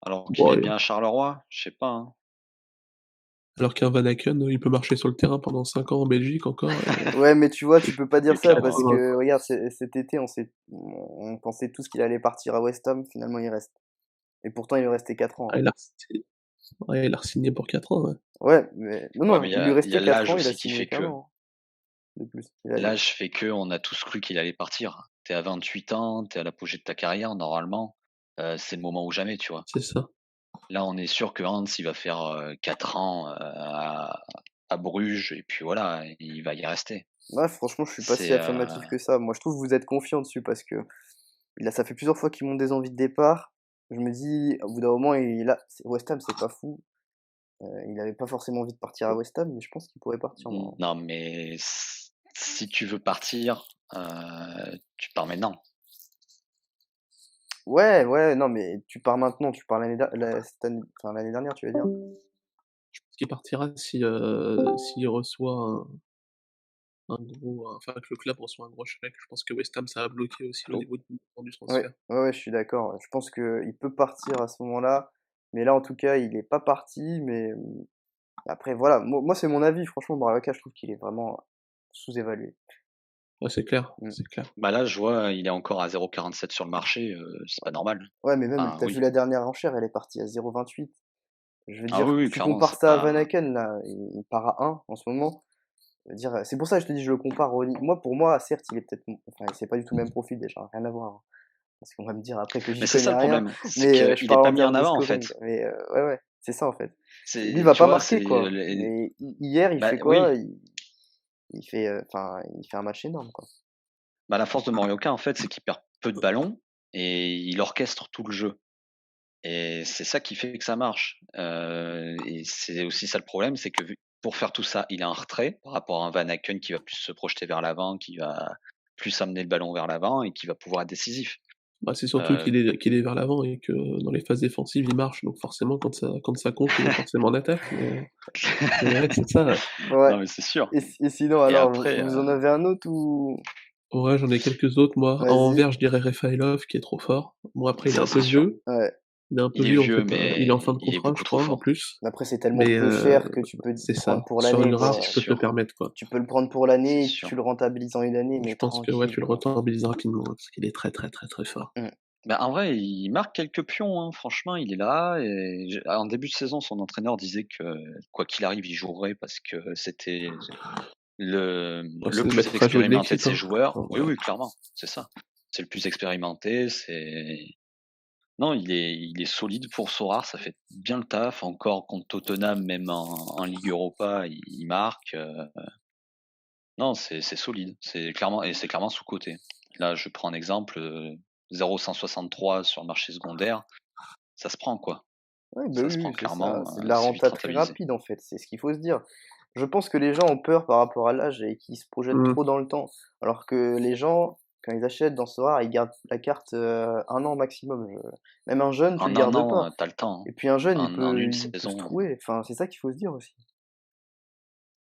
alors qu'il est bon, bien à Charleroi, je sais pas, hein. alors qu'un Van Aken, il peut marcher sur le terrain pendant 5 ans en Belgique encore Ouais, mais tu vois, tu peux pas dire Oui, ça et parce 80, que quoi. regarde, cet été, on pensait tous qu'il allait partir à West Ham, finalement il reste. Et pourtant il est resté 4 ans, Ah, hein. il a re-signé pour 4 ans, ouais. Ouais, mais non, Ouais, mais non, il lui il y a restait 4 l'âge ans, il a aussi qui signé fait qu'un que. an, hein, de plus. L'âge fait que on a tous cru qu'il allait partir. T'es à 28 ans, t'es à l'apogée de ta carrière, normalement, c'est le moment ou jamais, tu vois? C'est ça. Là, on est sûr que Hans, il va faire 4 ans à Bruges, et puis voilà, il va y rester. Ouais, franchement, je suis pas si C'est affirmatif que ça. Moi, je trouve que vous êtes confiant dessus parce que ça fait plusieurs fois qu'il monte des envies de départ. Je me dis, au bout d'un moment, West Ham, c'est pas fou. Il avait pas forcément envie de partir à West Ham, mais je pense qu'il pourrait partir, moi. non, mais si tu veux partir, tu pars maintenant. Ouais, ouais, non, mais tu pars maintenant, tu pars l'année dernière, tu vas dire. Qui partira si, s'il reçoit un gros enfin que le club reçoit un gros chèque. Je pense que West Ham, ça va bloquer aussi au Allô? niveau du montant du Ouais, transfert. ouais, ouais, je suis d'accord. Je pense qu'il peut partir à ce moment-là, mais là, en tout cas, il est pas parti. Mais après, voilà, moi, c'est mon avis. Franchement, Morata, je trouve qu'il est vraiment sous-évalué. Ouais, c'est clair, Mm. c'est clair. Bah là, je vois, il est encore à 0,47 sur le marché, c'est pas normal. Ouais, mais même, Ah t'as vu oui. la dernière enchère, elle est partie à 0,28. Je veux Ah dire, oui, oui, tu clairement, compares c'est ça à Van pas. Aken, là, il part à 1 en ce moment. Je veux dire, c'est pour ça que je te dis, je le compare au Moi, pour moi, certes, il est peut-être, enfin, c'est pas du tout le même profil déjà, rien à voir, hein. Parce qu'on va me dire après que j'y Mais c'est ça connais le rien, problème, c'est mais je qu'il est parle pas en mis en termes de avant en scoring. fait. Mais ouais, ouais, c'est ça en fait. Lui, il C'est, va tu pas vois, c'est marquer quoi. Mais hier, il bah fait quoi? oui, Il fait, enfin, il fait un match énorme quoi. bah la force de Morioka en fait, c'est qu'il perd peu de ballons et il orchestre tout le jeu. Et c'est ça qui fait que ça marche. Et c'est aussi ça le problème, c'est que pour faire tout ça, il a un retrait par rapport à un Van Aken qui va plus se projeter vers l'avant, qui va plus amener le ballon vers l'avant et qui va pouvoir être décisif. Bah, c'est surtout Euh, qu'il est vers l'avant et que dans les phases défensives, il marche, donc forcément quand ça compte, il est forcément en attaque, mais ouais, c'est ça. Ouais. non mais c'est sûr. Et sinon, Et alors, après, vous en avez un autre ou? Ouais, j'en ai quelques autres, moi. En Vas-y. Anvers, je dirais Refailov, qui est trop fort. Bon, après, il est ça un peu c'est sûr. vieux. Ouais. Il est un peu Il est vieux, en vieux, fait, il est en mais fin de il est contrat, je beaucoup trop crois, en fort. plus. Après, c'est tellement Mais peu cher que tu peux c'est prendre ça. pour Sur l'année une quoi. rare, C'est tu peux te le sûr, permettre, quoi. Tu peux le prendre pour c'est l'année et tu sûr. le rentabilises en une année, Je mais pense que ouais, tranquille tu le quoi. rentabilises rapidement, hein, parce qu'il est très, très, très, très fort. Mm. Bah, en vrai, il marque quelques pions, hein. Franchement, il est là. Et en début de saison, son entraîneur disait que quoi qu'il arrive, il jouerait parce que c'était Ouais, le c'est le plus maître à jouer de expérimenté de l'équipe, ses hein. joueurs. Oui, Ouais. oui, clairement, c'est ça. C'est le plus expérimenté. Non, il est solide pour Sorare. Ça fait bien le taf. Encore contre Tottenham, même en Ligue Europa, il marque. Non, c'est solide. C'est clairement sous-coté. Là, je prends un exemple. 0,163 sur le marché secondaire, ça se prend quoi. Ouais, bah Ça oui, se oui, prend c'est ça. clairement, C'est de la c'est vite renta très rentabilisé. rapide en fait, c'est ce qu'il faut se dire. Je pense que les gens ont peur par rapport à l'âge et qu'ils se projettent Mmh. trop dans le temps. Alors que les gens, quand ils achètent dans Sora, ils gardent la carte un an maximum. Même un jeune, tu le En un gardes an, pas. tu le temps, Et puis un jeune, hein. En une il peut se saison. trouver. Enfin, c'est ça qu'il faut se dire aussi.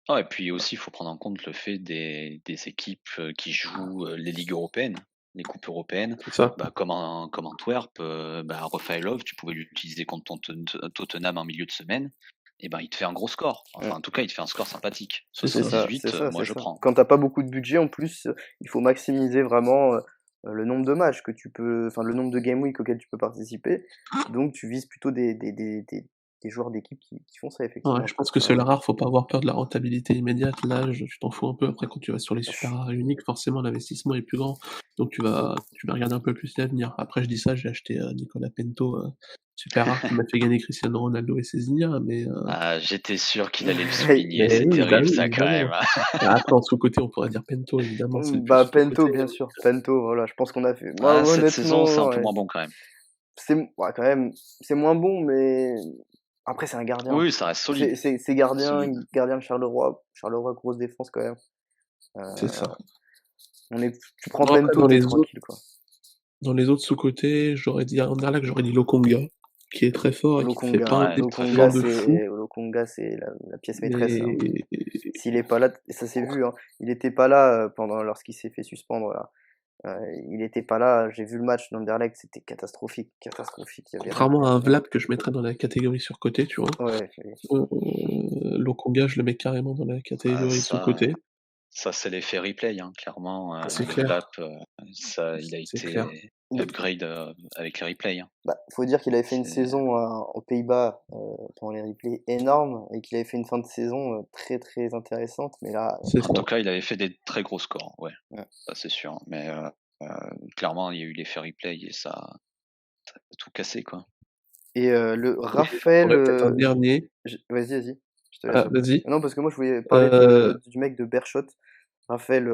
Ah et puis aussi, il faut prendre en compte le fait des équipes, qui jouent, les ligues européennes, les coupes européennes. C'est ça. Bah, comme Antwerp, bah, Refailov, tu pouvais l'utiliser contre Tottenham en milieu de semaine et ben, il te fait un gros score. Enfin, Mm. en tout cas, il te fait un score sympathique. C'est ça. C'est 78, ça, moi c'est je ça. prends. Quand t'as pas beaucoup de budget, en plus, il faut maximiser vraiment le nombre de matchs que tu peux, enfin le nombre de game week auxquels tu peux participer. Donc tu vises plutôt des joueurs d'équipe qui font ça Ouais, effectivement. je pense que c'est le rare, faut pas avoir peur de la rentabilité immédiate. L'âge, tu t'en fous un peu. Après, quand tu vas sur les Je super suis- rares et uniques, forcément, l'investissement est plus grand. Donc tu vas regarder un peu plus l'avenir. Après, je dis ça, j'ai acheté Nicolas Pento, super rare, qui m'a fait gagner Cristiano Ronaldo et Cézinha, Ah, j'étais sûr qu'il allait le souligner, mais c'est oui, bah terrible oui, ça quand même, évidemment. Après, en sous-côté, on pourrait dire Pento, évidemment, c'est le plus Bah Pento, sous-coté. bien sûr. Pento, voilà. Je pense qu'on a fait. Moi, Ah, cette saison, c'est un honnêtement, peu ouais, moins bon quand même. ouais, quand même, c'est moins bon, mais après c'est un gardien. Oui, ça reste solide, C'est ça reste gardien, solide. gardien de Charleroi. Charleroi, grosse défense quand même. C'est Euh, ça. tu prends Bon, après, Pento, t'es tranquille quoi. dans les autres sous-cotés, j'aurais dit à Anderlecht, j'aurais dit Lokonga, qui est très fort et qui te fait Lokonga, pas un Ouais, très déplacement Lokonga, fort. de fou, c'est la pièce maîtresse, hein. mais S'il est pas là, et ça s'est vu, hein. Il était pas là lorsqu'il s'est fait suspendre là. Il était pas là. J'ai vu le match d'Anderlecht, c'était catastrophique, catastrophique. Il y avait rien. contrairement à un Vlap que je mettrais dans la catégorie surcoté, tu vois, Ouais, Lokonga, je le mets carrément dans la Ah, catégorie ça, sous-coté, ça c'est l'effet replay, hein, clairement. c'est clair, Vlap, ça, il a c'est clair. été upgrade avec les replays, hein. bah, faut dire qu'il avait fait une C'est saison aux Pays-Bas pendant les replays énorme et qu'il avait fait une fin de saison très très intéressante. Mais là, C'est En ça. tout cas, il avait fait des très gros scores, ouais, ouais. ça c'est sûr. Mais clairement, il y a eu l'effet replay et ça a tout cassé, quoi. Et le Et j'en Raphaël, aurais peut-être un dernier. vas-y, vas-y, je te laisse Ah, après. vas-y. Non, parce que moi je voulais parler Euh, du mec de Berchot, Raphaël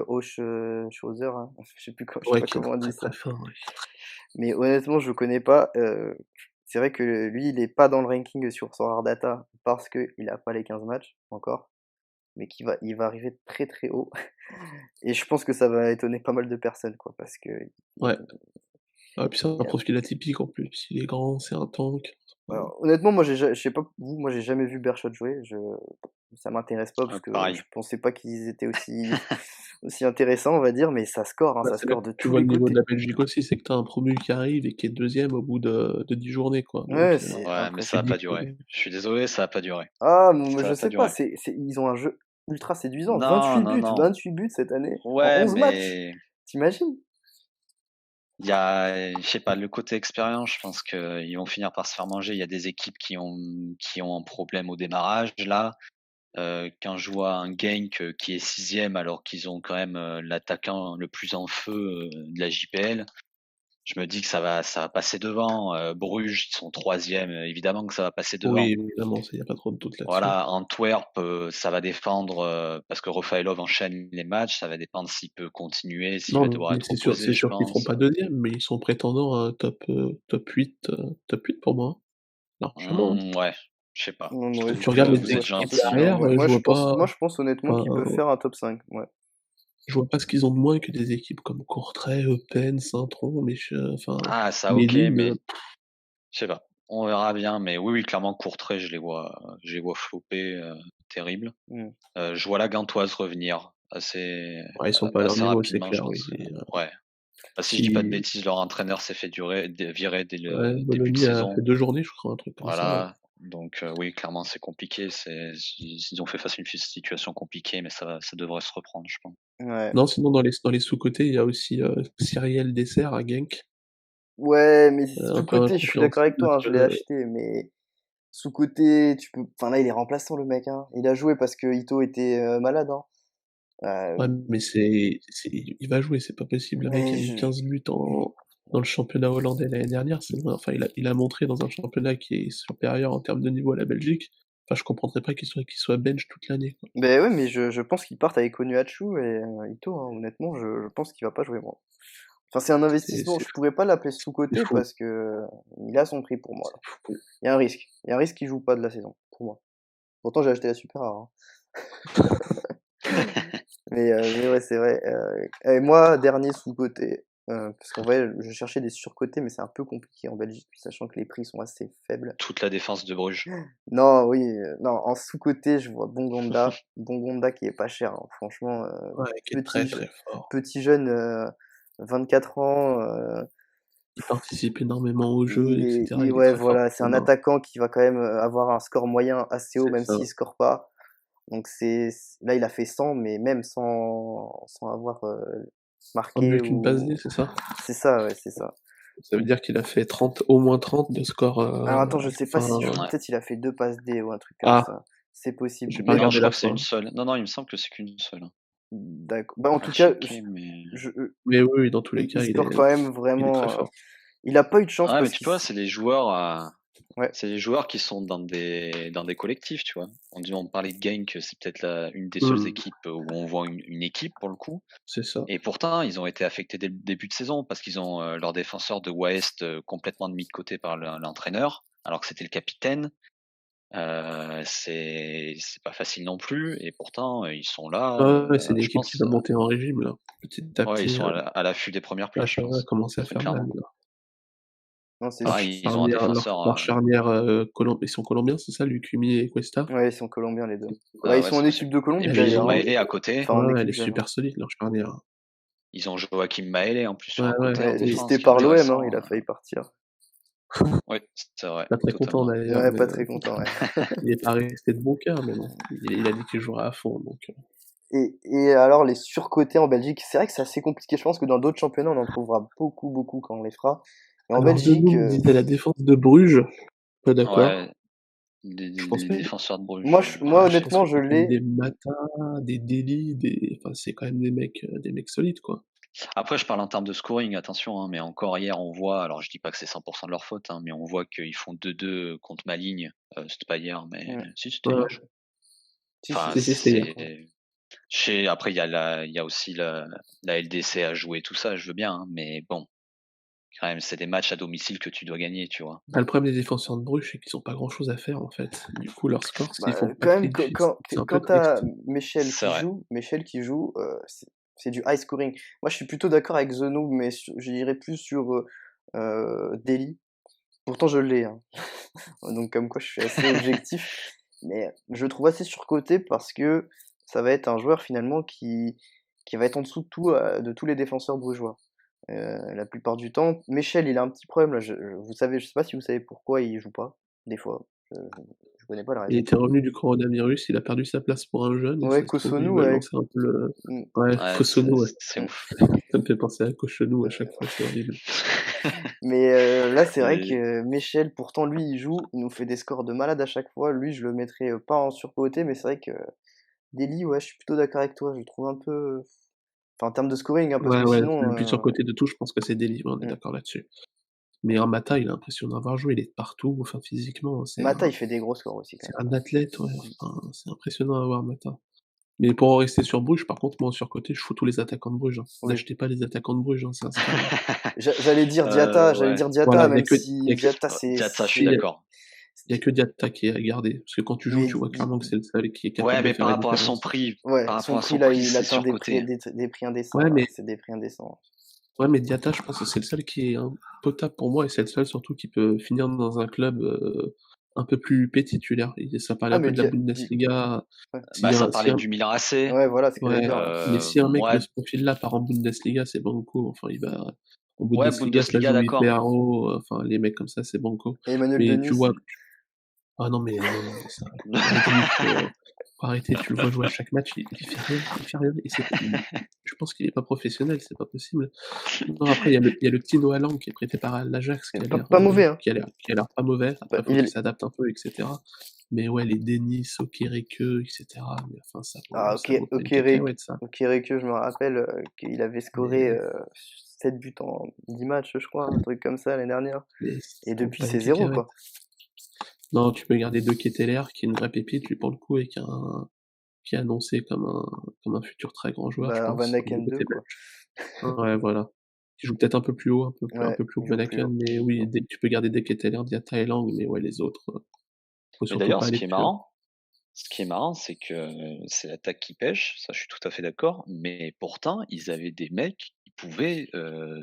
Schauser, hein. Je sais ouais, pas qui est comment très on dit très ça. très fort, ouais. Mais honnêtement, je connais pas. C'est vrai que lui, il est pas dans le ranking sur Sorar Data parce qu'il a pas les 15 matchs encore, mais il va arriver très très haut. Et je pense que ça va étonner pas mal de personnes, quoi, parce que Ouais. Ah, puis c'est un il a- profil atypique en plus. Il est grand, c'est un tank. alors, honnêtement, moi, je sais pas vous, moi, j'ai jamais vu Berchot jouer. Ça m'intéresse pas parce que je Pareil. pensais pas qu'ils étaient aussi intéressants, on va dire, mais Bah, ça c'est là score que de tu tous vois les le niveau de côtés. la Belgique aussi, c'est que tu as un promu qui arrive et qui est 2e au bout de 10 journées, quoi. Ouais, Donc, c'est Ouais, mais tu ça a impressionnant. dis pas que duré. Je suis désolé, ça a pas duré. Ah, mais Ça je a pas sais pas, duré. ils ont un jeu ultra séduisant. Non, non, non. 28 buts cette année en Ouais, 11 matchs. mais T'imagines? il y a, je sais pas, le côté expérience, je pense qu'ils vont finir par se faire manger. Il y a des équipes qui ont un problème au démarrage, là. quand je vois un Genk qui est 6e alors qu'ils ont quand même l'attaquant le plus en feu de la JPL, je me dis que ça va passer devant. Bruges, ils sont 3e, évidemment que ça va passer devant. Oui, évidemment, il n'y a pas trop de doute là-dessus. Voilà, Antwerp, ça va défendre parce que Rafaelov enchaîne les matchs. Ça va dépendre s'il peut continuer, s'il va Non, devoir mais être c'est opposé, je sûr qu'ils feront pense. pas deuxième, mais ils sont prétendants à un top 8 pour moi, largement, hein. Ouais, je sais pas. Je Ouais, Tu trouve regardes que les vous êtes je équipes pense aussi, gentil, hein. derrière, mais Moi, je pense honnêtement qu'ils peuvent enfin, faire un top 5. Ouais. je vois pas ce qu'ils ont de moins que des équipes comme Courtrai, Eupen, Saint-Tron, ah ça OK, Méline, mais je sais pas. On verra bien, mais oui, oui, clairement Courtrai, je les vois flopper, terrible. Mm. Je vois la Gantoise revenir assez ouais, ils sont pas à leur assez niveau, c'est rapidement, je clair, oui. pense. Ouais. Bah, si je dis pas de Si bêtises, leur entraîneur s'est fait virer dès ouais, le début de Bologna a fait saison. 2 journées, je crois, un truc comme ça, ouais. Voilà, donc oui, clairement, c'est compliqué. Ils ont fait face à une situation compliquée, mais ça devrait se reprendre, je pense. Ouais. Non, sinon dans les sous-cotés, il y a aussi, Cyriel Dessert à Genk, Ouais, mais un peu sous-côté, je suis d'accord avec incompréhensible toi, hein, parce je que l'ai acheté, mais sous-côté, tu peux. Enfin là, il est remplaçant le mec, hein. Il a joué parce que Ito était malade, hein. ouais, Euh, mais il va jouer, c'est pas possible. Le mec a mais mis 15 buts dans le championnat hollandais l'année dernière, c'est vrai. Enfin, il a montré dans un championnat qui est supérieur en termes de niveau à la Belgique. Enfin, je comprendrais pas qu'il soit bench toute l'année, quoi. Ben ouais, mais je pense qu'ils partent avec Onuachu et Ito, hein. Honnêtement, je pense qu'il va pas jouer, moi. Enfin, c'est un C'est investissement, c'est je pourrais pas l'appeler c'est sous-côté fou, parce que il a son prix pour moi, c'est là. fou. Il y a un risque. Il y a un risque qu'il joue pas de la saison, pour moi. Pourtant, j'ai acheté la super rare, hein. Mais ouais, c'est vrai. Et moi, dernier sous-coté, parce qu'en vrai, je cherchais des surcotés, mais c'est un peu compliqué en Belgique, sachant que les prix sont assez faibles. Toute la défense de Bruges. Non, oui, non, en sous-coté, je vois Bongonda. Bongonda qui est pas cher, hein. Franchement, Ouais, qui est petit, très, je- très fort. petit jeune, 24 ans, Il participe énormément au jeu et cetera, il est ouais, très fort, voilà, c'est un Bongonda. attaquant qui va quand même avoir un score moyen assez haut, C'est même ça. s'il score pas. Donc là, il a fait 100, mais même sans avoir Un marqué but, une passe ou. D, c'est ça? C'est ça, ouais, c'est ça. Ça veut dire qu'il a fait 30, au moins 30 de score, Alors attends, je sais pas si Ouais. peut-être il a fait 2 passes D ou un truc comme ah, ça. C'est possible. j'ai pas Mais Non, regardé je la crois que c'est fin. une seule. Non, non, il me semble que c'est qu'une seule, hein. d'accord. Bah, en À tout cas, checker, mais je Mais oui, oui, dans tous les il cas, score quand même il est très vraiment, fort. il a pas eu de chance ouais, mais parce tu qu'il vois, s ouais. c'est des joueurs qui sont dans des collectifs, tu vois. On parlait de Genk, c'est peut-être une des seules Mmh, équipes où on voit une équipe pour le coup. c'est ça. Et pourtant, ils ont été affectés dès le début de saison parce qu'ils ont leur défenseur de West complètement mis de côté par l'entraîneur, alors que c'était le capitaine. C'est pas facile non plus, et pourtant ils sont là. Ouais, ouais, c'est une Je équipe qui pense, va monter en régime là. Petit à ouais, ils petit, sont à l'affût des premières là places, je ça va pense, commencer à très faire mal clairement. là. Non, c'est Leur sûr. Pareil, ils ont un charnière leur défenseur. leur charnière, ils sont colombiens, c'est ça? Lucumi et Cuesta? Ouais, ils sont colombiens les 2. Bah, Ah ils ouais, sont c'est en équipe possible. de Et Colombie puis ils ont d'ailleurs, hein. Maélé à côté. Enfin, en Ouais, elle équipe est jeune, hein. super solide leur charnière. Ils ont Joachim Maélé en plus sur Ouais, un ouais, côté en Ouais, et listé défense, qui est par l'OM, hein, intéressant. il a failli partir. Oui, c'est vrai, pas très content totalement. d'ailleurs, Ouais, mais pas très content, ouais. il est pas resté de bon cœur, mais bon, il a dit qu'il jouerait à fond donc Et alors, les surcotés en Belgique, c'est vrai que c'est assez compliqué. Je pense que dans d'autres championnats, on en trouvera beaucoup, beaucoup quand on les fera. Mais en alors Belgique, Zenou me disait la défense de Bruges, pas d'accord. Ouais, les, Je les pense pas défenseurs de Bruges. moi je pense que honnêtement, je c'est quand même l'ai. des Mata, des Deli, enfin c'est quand même des mecs solides quoi. Après, je parle en termes de scoring, attention, hein, mais encore hier, on voit, alors je dis pas que c'est 100% de leur faute, hein, mais on voit qu'ils font 2-2 contre Maligne. C'était pas hier, mais Mm. si, c'était Ouais, hier. ouais. Si, Enfin, si. Si, c'était hier. après, il y a aussi la LDC à jouer, tout ça, je veux bien, hein, mais bon, quand même, c'est des matchs à domicile que tu dois gagner, tu vois. Bah, le problème des défenseurs de Bruges, c'est qu'ils ont pas grand chose à faire en fait. Du coup, leur score, s'ils Bah, font pas quand de même, clean quand, sheet, quand, c'est un peu quand t'as triste. C'est vrai. Michel qui joue, c'est du high scoring. Moi, je suis plutôt d'accord avec Zenou, mais j'irais plus sur Deli. Pourtant, je l'ai, hein. Donc, comme quoi, je suis assez objectif. Mais je le trouve assez surcoté parce que ça va être un joueur finalement qui va être en dessous de tous les défenseurs brugeois. La plupart du temps. Michel, il a un petit problème là. Vous savez, je sais pas si vous savez pourquoi il joue pas, des fois. Je connais pas la Il raison. était revenu du coronavirus, il a perdu sa place pour un jeune et Ouais, ça se trouve, ils Cossonu, veulent ouais. lancer un peu le Mmh. ouais, Ouais, Cossonu, ouais. c'est ouf. Ça me fait penser à Cochonou à chaque fois, c'est horrible. Mais là, c'est vrai Mais que Michel, pourtant, lui, il joue, il nous fait des scores de malade à chaque fois. Lui, je le mettrais pas en surcoté, mais c'est vrai que Dely, ouais, je suis plutôt d'accord avec toi. Je le trouve un peu. Enfin, en termes de scoring, hein, parce Ouais, que ouais, sinon. le plus surcoté de tout, je pense que c'est Dely, ouais, on est d'accord là-dessus. Mais en Mata, il a l'impression d'avoir joué, il est de partout, enfin physiquement, Mata, il fait des gros scores aussi, quand c'est même. un athlète, ouais, enfin, c'est impressionnant à voir Mata. Mais pour en rester sur Bruges, par contre, moi en surcoté, je fous tous les attaquants de Bruges, hein. Oui. N'achetez pas les attaquants de Bruges, hein, c'est un scam. J'allais dire Diatta, ouais. Voilà, même si y a que Diatta, c'est. Diatta, je suis il y a d'accord. il y a que Diatta qui est à garder. Parce que quand tu joues, Mais tu vois clairement que c'est le seul qui est Ouais, capable de mais faire par la rapport à son différence. prix, ouais, par rapport son à prix, son là, prix, il c'est atteint surcoté. des prix indécents, Ouais, là. mais C'est des prix indécents. ouais, mais Diatta, je pense que c'est le seul qui est potable pour moi et c'est le seul surtout qui peut finir dans un club, un peu plus titulaire. Et ça parlait Ah, un peu mais de la Bundesliga. ouais. S'il Bah, y ça a si parlait un du Milan AC. Ouais, voilà ce que j'allais ouais, dire, ouais. mais si un mec de Moi, ce profil-là part en Bundesliga, c'est banco. Enfin, il va en ouais, Bundesliga, ça Bundesliga, joue Yves d'accord. Béarau, enfin les mecs comme ça, c'est banco. Et Emmanuel Mais tu Denis. vois ah non, mais non, mais ça Emmanuel Denis, faut arrêter, tu le vois jouer à chaque match, il fait rien et c'est je pense qu'il est pas professionnel, c'est pas possible. Non, après il y a le petit Noah Lang qui est prêté par l'Ajax Pas mauvais, hein. qui a l'air pas mauvais. Bah, Après faut qu'il s'adapte un peu et cetera. Mais ouais, les Denis, Okereke et cetera, mais enfin Ah, ça vaut pas une cacahuète ça. Okereke, je me rappelle qu'il avait scoré Mais 7 buts en 10 matchs, je crois, un truc comme ça l'année dernière. mais Et ça vaut depuis, pas une c'est 0, cacahuète. quoi. Non, tu peux garder De Ketelaere qui est une vraie pépite, lui pour le coup et qui est annoncé comme un futur très grand joueur, je Bah, un Van pense, du Aken 2, côté quoi. belge. Ouais, voilà. Qui joue peut-être un peu plus haut, un Ouais, peu plus haut il que joue Van plus haut. Aken, mais oui, tu peux garder De Ketelaere, Diatta et Lang, mais ouais, les autres, faut Mais surtout d'ailleurs, pas aller plus haut. ce qui est marrant, c'est que c'est l'attaque qui pêche, ça je suis tout à fait d'accord, mais pourtant, ils avaient des mecs qui pouvaient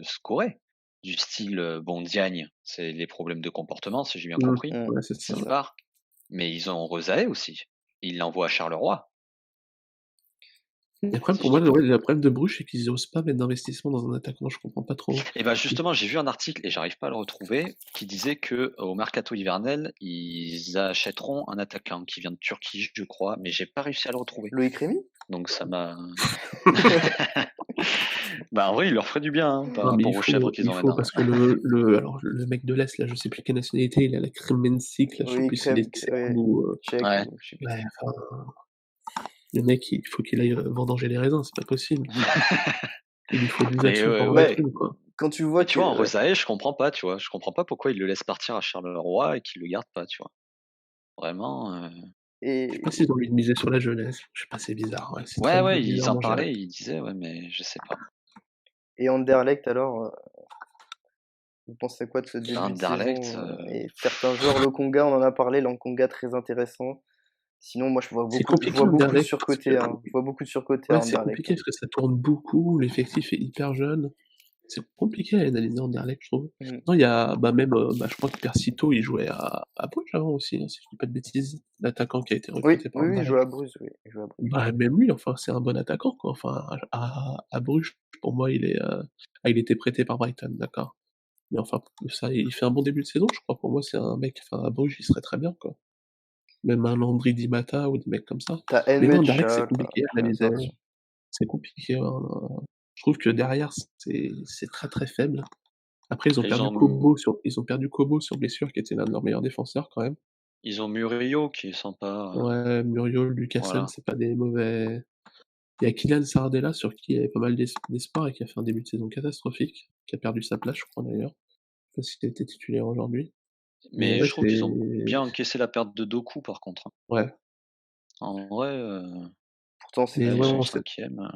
scorer. Du style, bon, Diagne, c'est les problèmes de comportement, si j'ai bien compris, Ouais, c'est ça. s'il part. Mais ils ont Rosaé aussi. Ils l'envoient à Charleroi. Et après, Si pour je moi, dis pas. ouais, le problème de Bruges, c'est qu'ils osent pas mettre d'investissement dans un attaquant, je comprends pas trop. Et ben justement, j'ai vu un article et j'arrive pas à le retrouver qui disait que au mercato hivernel, ils achèteront un attaquant qui vient de Turquie, je crois, mais j'ai pas réussi à le retrouver. Loïc Rémy? Donc ça m'a. Bah en vrai, il leur ferait du bien hein, par Non, mais rapport aux chèvres qu'ils il ont faut maintenant. parce que alors, le mec de l'Est, là, je sais plus quelle nationalité, il a la Kremensic, là, je sais Oui, plus s'il est tchèque ouais, ou, tchèque, Ouais. ou je sais plus. ouais, enfin, le mec, il faut qu'il aille vendanger les raisins, c'est pas possible. Il lui faut des Mais actions pour en mettre ouais. une, quoi. Quand tu vois Mais tu vois, en que. Ouais. Rosaé, je comprends pas, tu vois. Je comprends pas pourquoi ils le laissent partir à Charleroi et qu'ils le gardent pas, tu vois. Vraiment. Je sais Et, pas s'ils ont envie de miser sur la jeunesse. Je sais pas, c'est bizarre, ouais, c'est très Ouais, ouais, ils en bizarrement géré. parlaient, ils disaient, ouais, mais je sais pas. et Anderlecht, alors, vous pensez quoi de ce début de Anderlecht, saison et certains joueurs, Lokonga, on en a parlé, Lokonga très intéressant. Sinon, moi, C'est je compliqué vois beaucoup de Anderlecht parce que surcotés, hein. Je vois beaucoup de surcotés à ouais, c'est Anderlecht, compliqué hein. parce que ça tourne beaucoup, l'effectif est hyper jeune. C'est compliqué à analyser Anderlecht, je trouve. Mmh. Non, il y a, bah, même, je crois que Persito, il jouait à Bruges avant aussi, hein, si je dis pas de bêtises. L'attaquant qui a été Oui, recruté par oui, oui, il joue Anderlecht. à Bruges, oui, il joue à Bruges. Bah, même lui, enfin, c'est un bon attaquant, quoi. Enfin, à Bruges, pour moi, il était prêté par Brighton, d'accord. Mais enfin, ça, il fait un bon début de saison, je crois. Pour moi, c'est un mec, enfin, à Bruges, il serait très bien, quoi. Même un Landry Di Matta ou des mecs comme ça. T'as Mais non, Anderlecht, c'est Nmecha, compliqué à qui vient de analyser. sortir. C'est compliqué, hein. Je trouve que derrière, c'est très, très faible. Après, ils ont, ils ont perdu Kobo sur blessure, qui était l'un de leurs meilleurs défenseurs, quand même. ils ont Murillo qui est sympa. Ouais, Muriel, Lucassen, Voilà. c'est pas des mauvais. Il y a Kylian Sardella sur qui il y avait pas mal d'espoir et qui a fait un début de saison catastrophique, qui a perdu sa place, je crois d'ailleurs. Je sais pas s'il a été titulaire aujourd'hui. Mais Mais ouais, je trouve qu'ils ont bien encaissé la perte de Doku, par contre, hein. ouais. En vrai, Pourtant, Mais là, c'était. ils ouais, sont on sait. cinquième.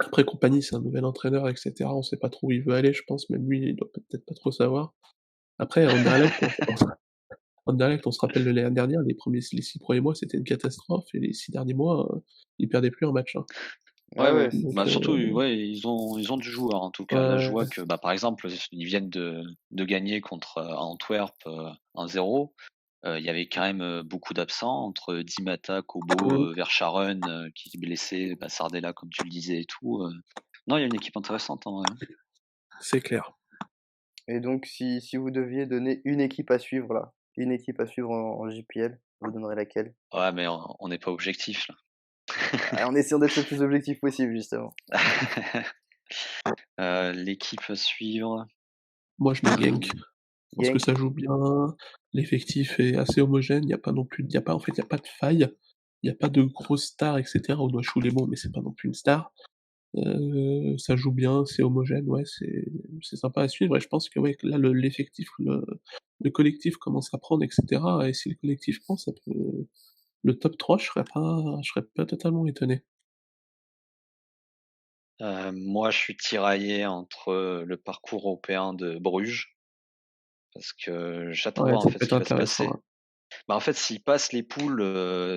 Après, Compagnie, c'est un nouvel entraîneur, etc. On sait pas trop où il veut aller, je pense. Même lui, il doit peut-être pas trop savoir. Après, Anderlecht, on se rappelle de l'année dernière, les 6 premiers mois, c'était une catastrophe et les 6 derniers mois, ils perdaient plus un match, hein. Ouais, Ouais, ouais. ouais, Donc Bah, surtout, ouais, ils ont du joueur, en tout cas. Là, je vois ouais, que, bah, par exemple, ils viennent de gagner contre Antwerp 1-0. Il y avait quand même beaucoup d'absents entre Di Matta, Kobo, mmh, Verscharen qui est blessé, bah, Sardella, comme tu le disais et tout. Non, il y a une équipe intéressante en vrai, hein. c'est clair. Et donc, si vous deviez donner une équipe à suivre, là, une équipe à suivre en JPL, Vous donnerez laquelle? Ouais, mais on n'est pas objectif là. On essaie d'être le plus objectif possible, justement. L'équipe à suivre. Moi, je mets Genk. Je pense que Genk, ça joue bien, l'effectif est assez homogène, il y a pas non plus il y a pas en fait, il y a pas de faille, il y a pas de grosses stars et cetera. Odouachou, il est bon, mais c'est pas non plus une star. Ça joue bien, c'est homogène, ouais, c'est sympa à suivre et je pense que ouais, que là l'effectif, le collectif commence à prendre et cetera et si le collectif prend, ça peut le top 3, je serais pas totalement étonné. Moi, je suis tiraillé entre le parcours européen de Bruges, parce que j'attends de Ouais, voir en ça fait peut ce être qui va se intéressant, passer. ouais. Bah, en fait, s'ils passent les poules,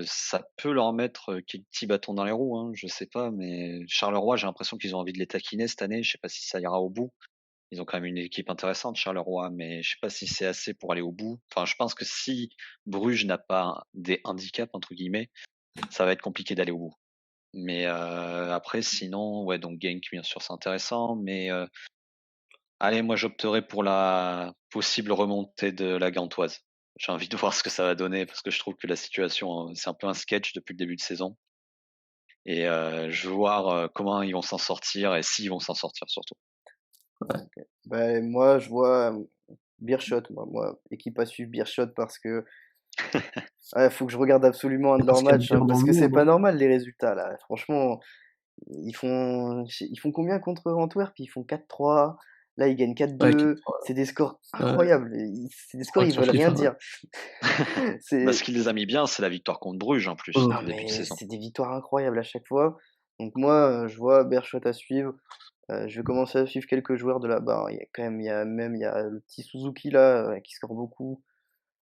ça peut leur mettre quelques petits bâtons dans les roues, hein, je sais pas, mais Charleroi, j'ai l'impression qu'ils ont envie de les taquiner cette année. Je sais pas si ça ira au bout. Ils ont quand même une équipe intéressante, Charleroi, mais je sais pas si c'est assez pour aller au bout. Enfin, je pense que si Bruges n'a pas des handicaps entre guillemets, ça va être compliqué d'aller au bout. Mais après, sinon, ouais, donc Genk, bien sûr, c'est intéressant, mais allez, moi, j'opterais pour la possible remontée de la Gantoise. J'ai envie de voir ce que ça va donner parce que je trouve que la situation, c'est un peu un sketch depuis le début de saison. Et je veux voir comment ils vont s'en sortir et s'ils vont s'en sortir surtout. OK. Bah, moi, je vois, Beerschot, moi, équipe à suivre Beerschot parce que ouais, faut que je regarde absolument un de leurs Parce qu'il y a matchs, bien dans parce le que lot, c'est pas non? normal les résultats là. Franchement, ils font combien contre Antwerp? Ils font 4-3. Là, ils gagnent Ouais, 4-2. C'est des scores ouais, incroyables. C'est des scores, ouais, ils sur veulent rien FIFA, ouais. dire. Bah, C'est ce qui les a mis bien, c'est la victoire contre Bruges en plus, Mmh. en Non, début de mais saison. c'est des victoires incroyables à chaque fois. Donc moi, je vois Beerschot à suivre. Je vais commencer à suivre quelques joueurs de là-bas, hein. Il y a le petit Suzuki là, qui score beaucoup.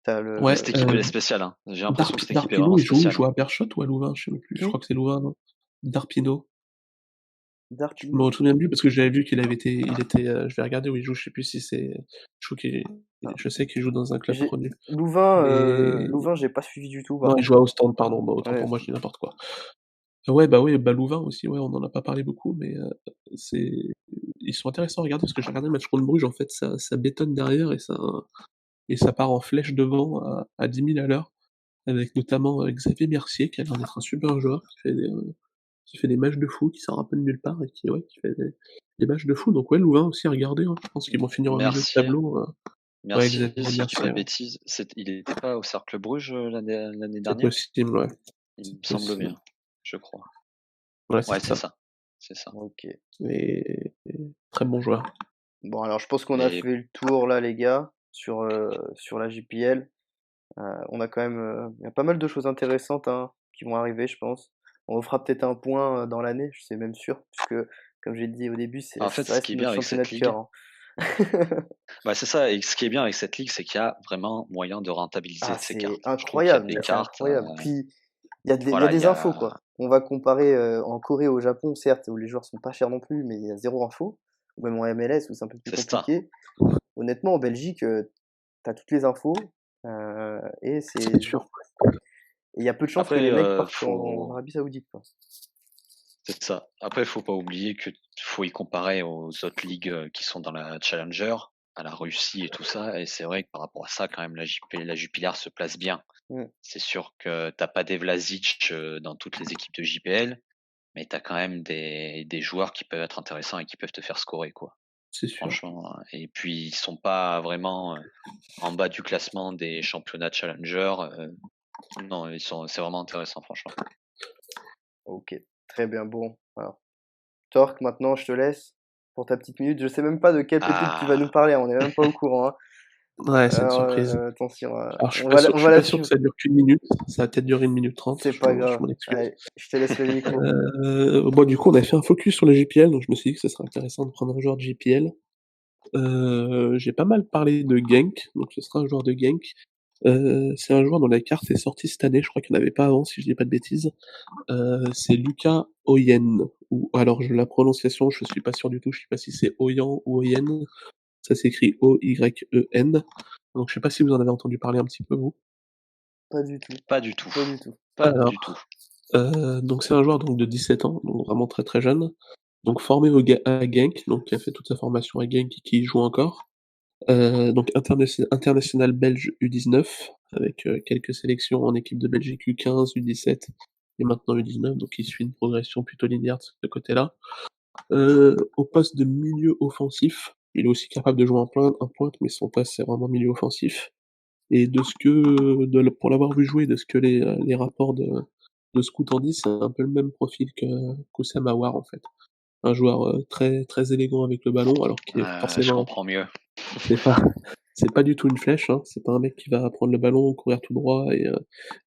T'as Ouais, Ouais, cette équipe, elle est spéciale, hein. J'ai l'impression que cette équipe est Darpino, vraiment il spéciale, joue hein. à Beerschot ou à Louvain? Je sais même plus, je crois qui? que c'est Louvain, non? Darpino. Je Darpin me souviens plus parce que j'avais vu il était, je vais regarder où il joue, je sais plus si c'est ah, je sais qu'il joue dans un club j'ai connu. Louvain, Mais Louvain, j'ai pas suivi du tout non, par il contre. joue à Ostende, pardon, bah, autant Ouais, pour moi, je dis n'importe quoi. Ouais, bah, Louvain aussi, ouais, on en a pas parlé beaucoup, mais c'est ils sont intéressants à regarder parce que j'ai regardé le match contre Bruges, en fait, ça bétonne derrière et ça part en flèche devant à 10 000 à l'heure, avec notamment, Xavier Mercier qui a l'air d'être un super joueur, qui fait des matchs de fou, qui sort un peu de nulle part et qui fait des matchs de fou, donc ouais, Louvain aussi à regarder, hein. Je pense qu'ils vont finir au milieu de Mercier, tableau, ouais, Mercier, Xavier si je dis pas Mercier, de ouais. bêtises, il était pas au Cercle Bruges l'année C'est dernière? possible, ouais, Il c'est me semble possible. bien, je crois. Ouais, c'est Ouais, c'est ça ça, c'est ça. OK. et très bon joueur. Bon, alors je pense qu'on a Et fait le tour là, les gars, sur la JPL. On a quand même, il y a pas mal de choses intéressantes, hein, qui vont arriver, je pense. On refera peut-être un point, dans l'année, je sais même sûr, puisque comme j'ai dit au début, en fait, ça ce qui reste est bien notre avec championnat cette de cœur, ligue, hein. bah, c'est ça, et ce qui est bien avec cette ligue, c'est qu'il y a vraiment moyen de Ah, rentabiliser ses c'est cartes. Je trouve qu'il y a incroyable, des c'est cartes, incroyable. Puis il y a voilà, il y des infos, a quoi. On va comparer, en Corée, au Japon, certes, où les joueurs sont pas chers non plus, mais il y a zéro info, ou même en MLS où c'est un peu plus c'est ça. compliqué. Honnêtement, en Belgique, tu toutes les infos, et C'est c'est sûr. et il y a peu de chances que Après, les mecs partent en faut Arabie Saoudite, quoi. c'est ça. Après, faut pas oublier que faut y comparer aux autres ligues qui sont dans la Challenger, à la Russie et tout ça. Et c'est vrai que par rapport à ça, quand même, la Jupiler se place bien. Mmh. C'est sûr que t'as pas des Vlasic dans toutes les équipes de JPL, mais t'as quand même des joueurs qui peuvent être intéressants et qui peuvent te faire scorer, quoi. C'est sûr. Franchement. Et puis, ils sont pas vraiment en bas du classement des championnats Challenger. Non, c'est vraiment intéressant, franchement. OK, très bien. Bon, alors Torque, maintenant, je te laisse pour ta petite minute. Je sais même pas de quelle pépite tu vas nous Ah, parler, on est même pas au courant, hein. Ouais, c'est une Alors, surprise. attention, Alors on je va suis la pas sûr que suivre. ça dure qu'une minute, ça va peut-être durer 1 minute 30, C'est pas je grave. m'en excuse. Allez, je te laisse le micro. Bon, du coup, on a fait un focus sur la JPL, donc je me suis dit que ce serait intéressant de prendre un joueur de JPL. J'ai pas mal parlé de Genk, donc ce sera un joueur de Genk. C'est un joueur dont la carte est sortie cette année, je crois qu'il n'y en avait pas avant, si je dis pas de bêtises. C'est Lucas Oyen, ou alors la prononciation, je suis pas sûr du tout, je sais pas si c'est Oyen ou Oyen. Ça s'écrit O-Y-E-N. Donc je sais pas si vous en avez entendu parler un petit peu, vous? Pas du tout, pas du tout. pas du tout. Pas du tout. Alors, donc c'est un joueur donc de 17 ans, donc vraiment très, très jeune. Donc formé à Genk, donc qui a fait toute sa formation à Genk et qui y joue encore. Donc international belge U19 avec quelques sélections en équipe de Belgique U15, U17 et maintenant U19, donc il suit une progression plutôt linéaire de ce côté-là. Au poste de milieu offensif, il est aussi capable de jouer en pointe, mais son poste c'est vraiment milieu offensif. Et pour l'avoir vu jouer, de ce que les rapports de scout en disent, c'est un peu le même profil qu'Oussama Aouar en fait. Un joueur très très élégant avec le ballon, alors qu'il est Je forcément comprends mieux. c'est pas c'est pas du tout une flèche, hein. C'est pas un mec qui va prendre le ballon, courir tout droit et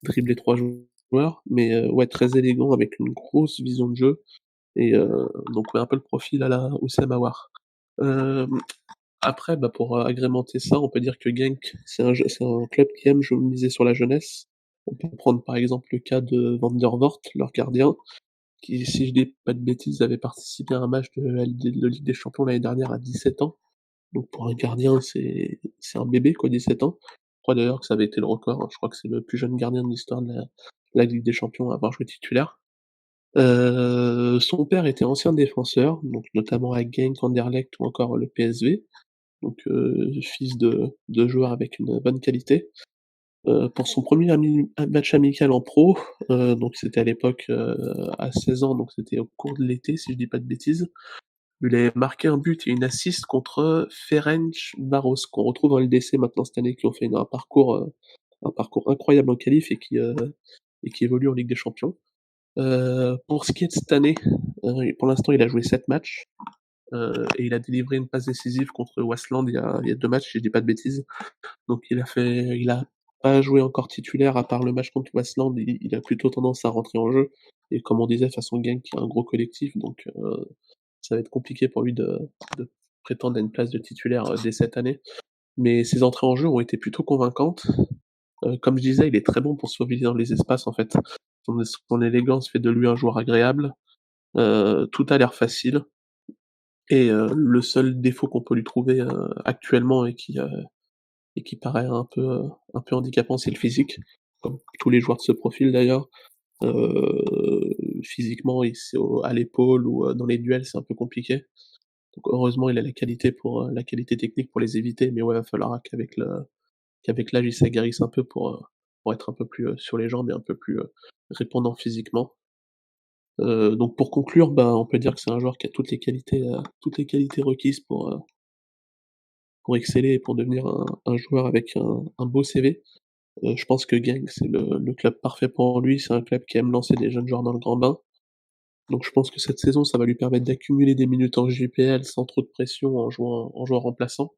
dribbler 3 joueurs, mais ouais, très élégant avec une grosse vision de jeu et donc ouais, un peu le profil à la Oussama Aouar. Hem, Après, bah, pour agrémenter ça, on peut dire que Genk, c'est un club qui aime miser sur la jeunesse. On peut prendre par exemple le cas de Van der Voort, leur gardien, qui, si je dis pas de bêtises, avait participé à un match de Ligue des Champions l'année dernière à 17 ans. Donc pour un gardien, c'est un bébé quoi, 17 ans. Je crois d'ailleurs que ça avait été le record, hein. Je crois que c'est le plus jeune gardien de l'histoire de la Ligue des Champions à avoir joué titulaire. Son père était ancien défenseur, donc notamment à Genk, Anderlecht ou encore le PSV, donc fils de joueur avec une bonne qualité. Pour son premier match amical en pro, donc c'était à l'époque, à 16 ans, donc c'était au cours de l'été si je dis pas de bêtises. Il avait marqué un but et une assist contre Ferencváros, qu'on retrouve en LDC maintenant cette année, qui ont fait un parcours incroyable en qualif et qui évolue en Ligue des Champions. Pour ce qui est de cette année, pour l'instant il a joué 7 matchs, et il a délivré une passe décisive contre Waasland il y a 2 matchs si je dis pas de bêtises. Donc il a pas joué encore titulaire à part le match contre Waasland, il a plutôt tendance à rentrer en jeu et comme on disait, façon Genk qui est un gros collectif, donc ça va être compliqué pour lui de prétendre à une place de titulaire, dès cette année. Mais ses entrées en jeu ont été plutôt convaincantes. Comme je disais, il est très bon pour se mobiliser dans les espaces en fait. Son élégance fait de lui un joueur agréable, tout a l'air facile et le seul défaut qu'on peut lui trouver, actuellement et qui paraît un peu handicapant, c'est le physique, comme tous les joueurs de ce profil d'ailleurs. Physiquement, à l'épaule ou dans les duels, c'est un peu compliqué. Donc heureusement, il a la qualité technique pour les éviter, mais ouais, va falloir qu'avec l'âge, il s'aguerrisse un peu pour être un peu plus, sur les jambes et un peu plus, répondant physiquement. Donc pour conclure, ben, on peut dire que c'est un joueur qui a toutes les qualités requises pour exceller et pour devenir un joueur avec un beau CV. Je pense que Genk, c'est le club parfait pour lui. C'est un club qui aime lancer des jeunes joueurs dans le grand bain. Donc je pense que cette saison, ça va lui permettre d'accumuler des minutes en JPL sans trop de pression en jouant remplaçant.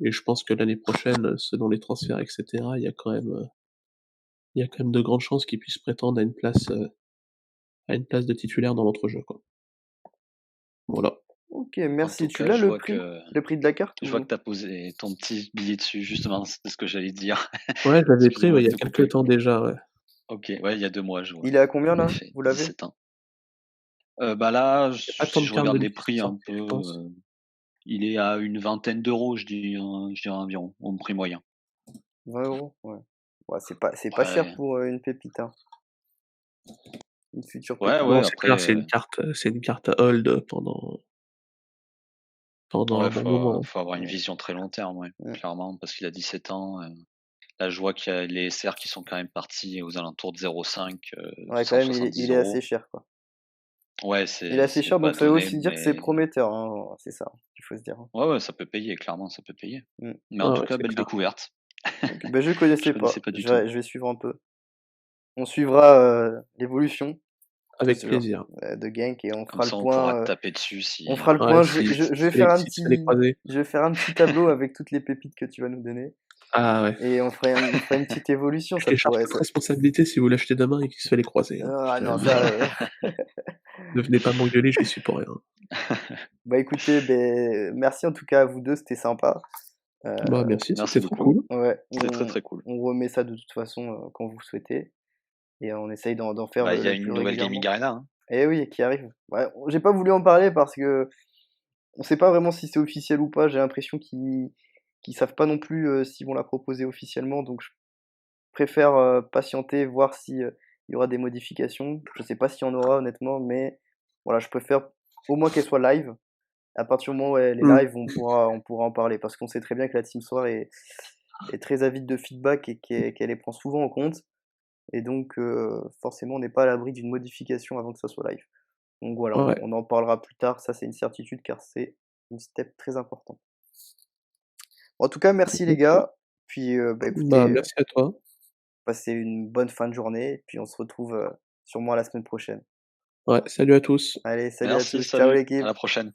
Et je pense que l'année prochaine, selon les transferts et cetera, il y a quand même de grandes chances qu'il puisse prétendre à une place de titulaire dans l'entrejeu, quoi. Voilà. OK, En merci. tout Tu cas, l'as le prix? Le prix de la carte je vois que ou? tu as posé ton petit billet dessus, justement, c'était ce que j'allais te dire. Ouais, je l'avais pris, Excuse-moi ouais, il y de a te quelques couper. temps déjà, ouais. OK, ouais, il y a 2 mois, je vois. Il est à combien En là? effet, Vous l'avez? 17 ans. Bah, là, Il y a pas tant si de je cartes de regarde les lice prix un sorties, peu, je pense. il est à une vingtaine d'euros, je dirais environ, au prix moyen. 20 €? Ouais. Ouais, c'est pas cher Après pour, une pépite, hein. Une future ouais, pépite. Non, ouais, c'est après, clair, c'est une carte à hold pendant ouais, un bon moment. faut avoir une Ouais, vision très long terme, ouais, ouais. clairement, parce qu'il a 17 ans, là, je vois qu'il y a les SR qui sont quand même partis aux alentours de 0,5, Ouais, quand même, 170 il est assez €. cher, quoi. Ouais, Il est assez c'est cher, pas donc ça veut donné, aussi dire que c'est mais prometteur, hein, c'est ça qu'il faut se dire, hein. ouais, ouais, ça peut payer, clairement, ça peut payer. Mmh. Mais en Ouais, tout ouais, cas, c'est belle clair. découverte. OK. Bah, je Je connaissais connaissais pas. pas du tout. Je vais suivre un peu. On suivra, l'évolution Avec plaisir. de Genk et on Comme fera le ça, on pourra te point, taper dessus on si fera le Ouais, point. Je vais faire un si tu fais les croisés. tableau avec toutes les pépites que tu vas nous donner Ah ouais. et on fera une petite évolution, Je ça décharge pourrait toute ça responsabilité si vous l'achetez demain et qu'il se fait les croisés, hein. ah non, ça, Ne venez pas m'engueuler, j'y suis pour rien. bah, écoutez, merci en tout cas à vous 2, c'était sympa. Heu, Bah, merci, Merci c'était trop beaucoup. cool. ouais, C'était très, très cool. on remet ça de toute façon, quand vous souhaitez et on essaye d'en faire Bah, il y a le plus une nouvelle Gaming régulièrement. Arena, hein. Eh oui, qui arrive. Ouais, j'ai pas voulu en parler parce que on sait pas vraiment si c'est officiel ou pas. J'ai l'impression qu'ils savent pas non plus, s'ils vont la proposer officiellement, donc je préfère, patienter, voir si, il y aura des modifications. Je sais pas s'il y en aura honnêtement, mais voilà, je préfère au moins qu'elle soit live, À partir du moment où les Mmh. lives, on pourra en parler parce qu'on sait très bien que la team soir est très avide de feedback et qu'elle les prend souvent en compte et donc forcément, on n'est pas à l'abri d'une modification avant que ça soit live. Donc voilà, on Ouais. on en parlera plus tard, ça c'est une certitude car c'est une step très important. En tout cas, merci les OK. gars, puis, bah, Bah, écoutez, merci à toi. passez une bonne fin de journée et puis on se retrouve, sûrement la semaine prochaine. Ouais, salut à tous. Allez, salut à Merci, tous, ciao salut, à l'équipe. la prochaine.